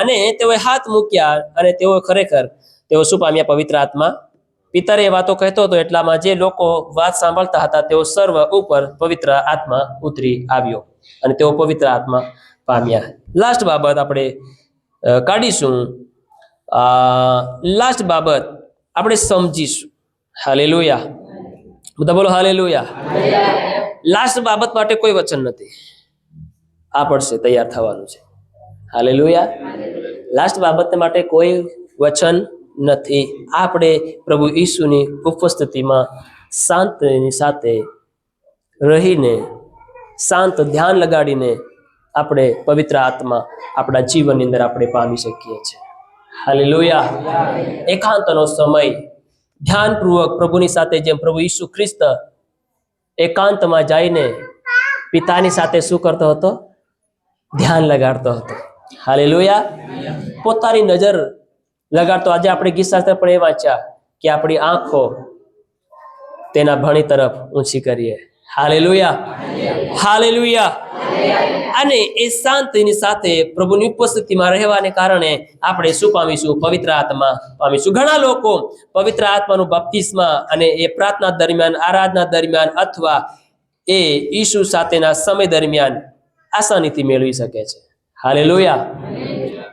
અને તેઓએ હાથ મૂક્યા અને તેઓ ખરેખર તેઓ શું પામ્યા? પવિત્ર આત્મા. પિતરે એ વાતો કહેતો હતો, એટલામાં જે લોકો વાત સાંભળતા હતા તેઓ સર્વ ઉપર પવિત્ર આત્મા ઉતરી આવ્યો અને તેઓ પવિત્ર આત્મા પામ્યા. લાસ્ટ બાબત આપણે કાઢીશું. લાસ્ટ બાબત આપણે સમજીશું. હાલેલુયા. બધા બોલો, હાલેલુયા. લાસ્ટ બાબત માટે કોઈ વચન નથી. આ પડશે, તૈયાર થવાનું છે. હાલેલુયા. લાસ્ટ બાબત માટે કોઈ વચન નથી. આપણે પ્રભુ ઈસુની ઉપસ્થિતિમાં શાંતિની સાથે રહીને, શાંત ધ્યાન લગાડીને આપણે પવિત્ર આત્મા આપણા જીવનની અંદર આપણે પામી શકીએ છીએ. હાલેલુયા. એકાંતનો સમય ધ્યાનપૂર્વક પ્રભુની સાથે, જેમ પ્રભુ ઈસુ ખ્રિસ્ત એકાંતમાં જઈને પિતાની સાથે શું કરતો હતો? ધ્યાન લગાડતો હતો. હાલેલુયા. પોતાની નજર લગાડતો. આજે આપણે ગીત શાસ્ત્ર પણ એ વાંચ્યા કે આપણી આંખો તેના ભણી તરફ ઊંચી કરીએ. Hallelujah, hallelujah. અને એ શાંતિની સાથે પ્રભુની ઉપસ્થિતિમાં રહેવાને કારણે આપણે શું પામીશું? પવિત્ર આત્મા પામીશું. ઘણા લોકો પવિત્ર આત્માનું બપ્તિસ્મા અને એ પ્રાર્થના દરમિયાન, આરાધના દરમિયાન અથવા એ ઈસુ સાથેના સમય દરમિયાન આસાનીથી મેળવી શકે છે. હાલેલુયા.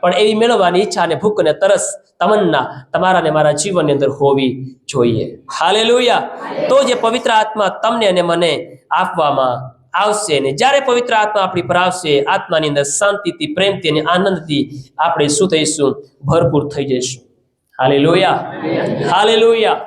પણ એવી મેળવવાની ઈચ્છા અને ભૂખ અને તરસ, તમન્ના તમારા ને મારા જીવનની અંદર હોવી જોઈએ. હાલેલુયા. તો જે પવિત્ર આત્મા તમને અને મને આપવામાં આવશે, ને જ્યારે પવિત્ર આત્મા આપણી પર આવશે, આત્માની અંદર શાંતિથી, પ્રેમથી અને આનંદથી આપણે શું થઈશું? ભરપૂર થઈ જઈશું. Hallelujah, hallelujah.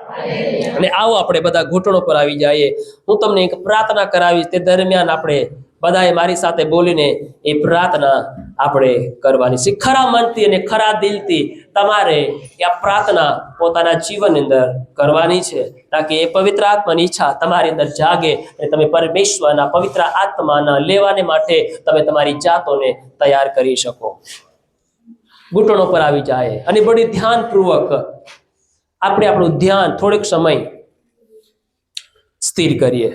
અને આવો આપણે બધા ઘૂંટણો પર આવી જઈએ. હું તમને એક પ્રાર્થના કરાવીશ, તે દરમિયાન આપણે બધાએ મારી સાથે બોલીને એ પ્રાર્થના આપણે કરવાની છે. ખરા મનથી અને ખરા દિલથી તમારે એ આ પ્રાર્થના પોતાના જીવનની અંદર કરવાની છે, તાકી એ પવિત્ર આત્માની ઈચ્છા તમારી અંદર જાગે અને તમે પરમેશ્વરના પવિત્ર આત્માના લેવાને માટે તમે તમારી જાતોને તૈયાર કરી શકો. ઘૂંટણો પર આવી જાય અને બડી ધ્યાનપૂર્વક આપણે આપણું ધ્યાન થોડીક સમય સ્થિર કરીએ.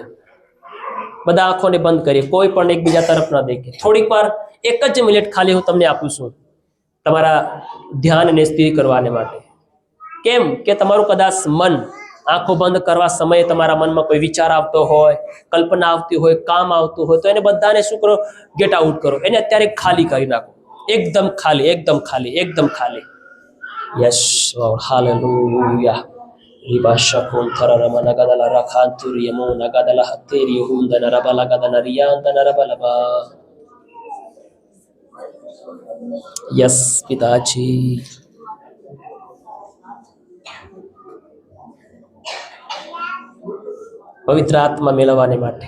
બધા આંખોને બંધ કરીએ, કોઈ પણ એકબીજા તરફ ન દેખીએ. થોડીક વાર 1 જ મિનિટ ખાલી હું તમને આપું છું તમારા ધ્યાનને સ્થિર કરવાને માટે. કેમ કે તમારું કદાચ મન આંખો બંધ કરવા સમયે તમારા મનમાં કોઈ વિચાર આવતો હોય, કલ્પના આવતી હોય, કામ આવતું હોય, તો એને બધાને શું કરો? ગેટ આઉટ કરો. એને અત્યારે ખાલી કરી નાખો. એકદમ ખાલી, એકદમ ખાલી, એકદમ ખાલી. Yes lord, hallelujah. Ribashakun Tararamana Gadala Rakanturi Yamuna Gadala Hateri Hundana Rabala Gadana Riandana Rabalaba. Yes, પિતાજી. પવિત્ર આત્મા મેળવવાને માટે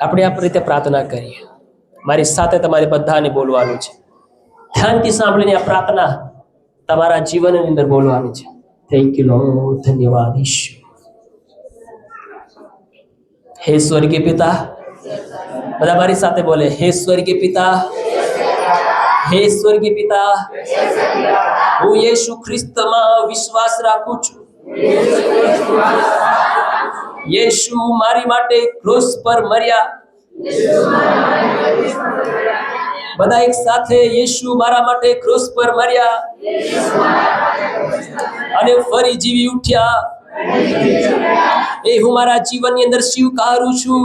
આપણે આ રીતે પ્રાર્થના કરીએ. મારી સાથે તમારે બધાને બોલવાનું છે. ધ્યાનથી સાંભળીને આ પ્રાર્થના તમારા જીવનની અંદર બોલવાની છે. થેન્ક યુ લોર્ડ, ધન્યવાદ ઈશ્વર. હે સ્વર્ગીય પિતા, બધા મારી સાથે બોલે, હે સ્વર્ગીય પિતા, હે સ્વર્ગીય પિતા, હું યેશુ ખ્રિસ્તમાં વિશ્વાસ રાખું છું. યેશુ મારી માટે ક્રૂસ પર મર્યા. બધા એક સાથે, યેશુ મારા માટે ક્રૂસ પર મર્યા અને ફરી જીવી ઉઠ્યા. એ હું મારા જીવનની અંદર સ્વીકારું છું.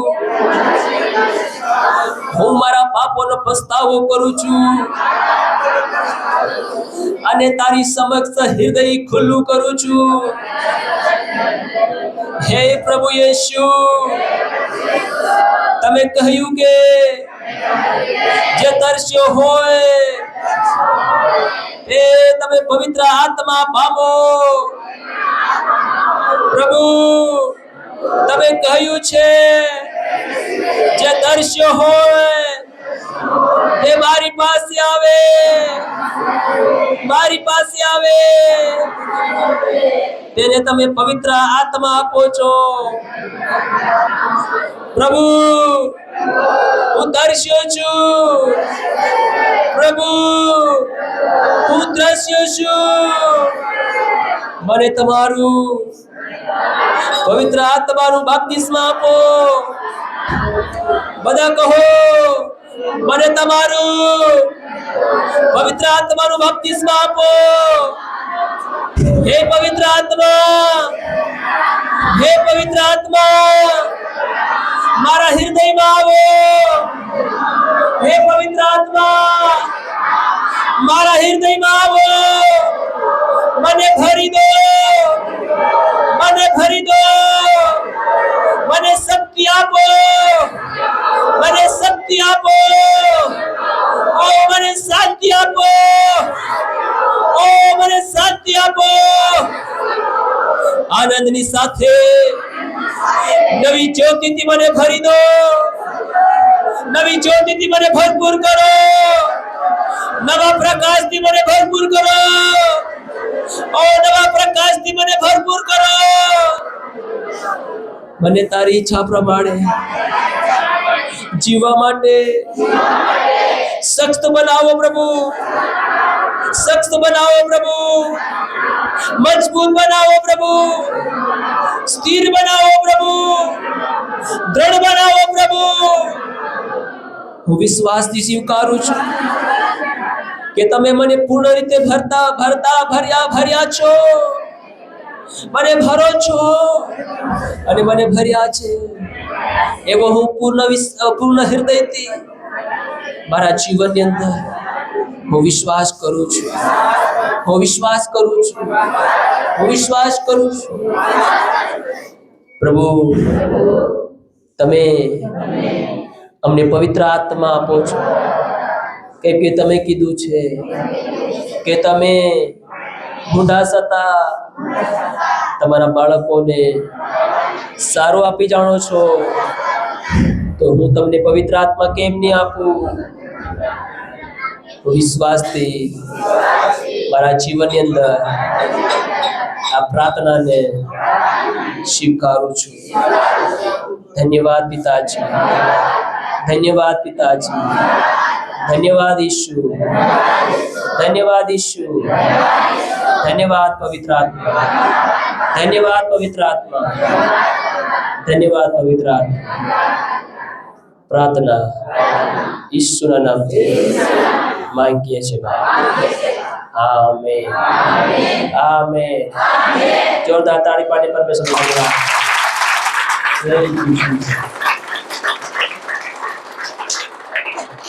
હું મારા પાપોનો પસ્તાવો કરું છું અને તારી સમક્ષ હૃદય ખુલ્લું કરું છું. હે પ્રભુ યેશુ, તમે કહ્યું કે જે તરસ્યો હોય એ તમે પવિત્ર આત્મા પામો. પ્રભુ, તમે કહ્યું છે જે તરસ્યો હોય એ મારી પાસે આવે, મારી પાસે આવે. તેને તમે પવિત્ર આત્મા આપો છો. પ્રભુ, હું તરસ્યો છું. પ્રભુ, હું ત્રસ્યો છું. મને તમારું પવિત્ર આત્માનું બાપ્તિસ્મા આપો. બધા કહો, મને તમારું પવિત્ર આત્માનું બાપ્તિસ્મા આપો. હે પવિત્ર આત્મા, હે પવિત્ર આત્મા, મારા હૃદયમાં આવો. હે પવિત્ર આત્મા, મારા હૃદયમાં આવો. મને ભરી દો, મને ભરી દો. મને શક્તિ આપો, મને શક્તિ આપો. ઓ મને શાંતિ આપો, ઓ મને શાંતિ આપો. આનંદની સાથે નવી જ્યોતિથી મને ભરી દો. નવી જ્યોતિથી મને ભરપૂર કરો. નવા પ્રકાશથી મને ભરપૂર કરો. ઓ નવા પ્રકાશથી મને ભરપૂર કરો. મને તારી ઈચ્છા પ્રમાણે જીવવા માટે સખ્ત બનાવો પ્રભુ. સખ્ત બનાવો પ્રભુ. મજબૂત બનાવો પ્રભુ. સ્થિર બનાવો પ્રભુ. દ્રઢ બનાવો પ્રભુ. હું વિશ્વાસથી સ્વીકારું છું કે તમે મને પૂર્ણ રીતે ભર્યા છો. મને ભરો છો અને મને ભર્યા છે. એવો હું પૂર્ણ હૃદયથી મારા જીવનની અંદર હું વિશ્વાસ કરું છું. હું વિશ્વાસ કરું છું. હું વિશ્વાસ કરું છું. પ્રભુ, તમે અમને પવિત્ર આત્મા આપો છો. કેમ કે તમે કીધું છે કે તમે મૂંઢા છતાં તમારા બાળકોને સારું આપી જાણો છો. તો હું તમને પવિત્ર આત્મા કેમ નહીં આપું? વિશ્વાસથી મારા જીવનની અંદર આ પ્રાર્થનાને સ્વીકારું છું. ધન્યવાદ પિતાજી, ધન્યવાદ પિતાજી, ધન્યવાદ ઈશુ, ધન્યવાદ ઈશુ, ધન્યવાદ પવિત્ર આત્મા, ધન્યવાદ પવિત્ર આત્મા, ધન્યવાદ પવિત્ર આત્મા. પ્રાર્થના ઈશુના નામથી માંગીએ છીએ. Amen, amen. જોરદાર તાળી પાડી પરમેશ્વરનો ધન્યવાદ. Thank you, Jesus.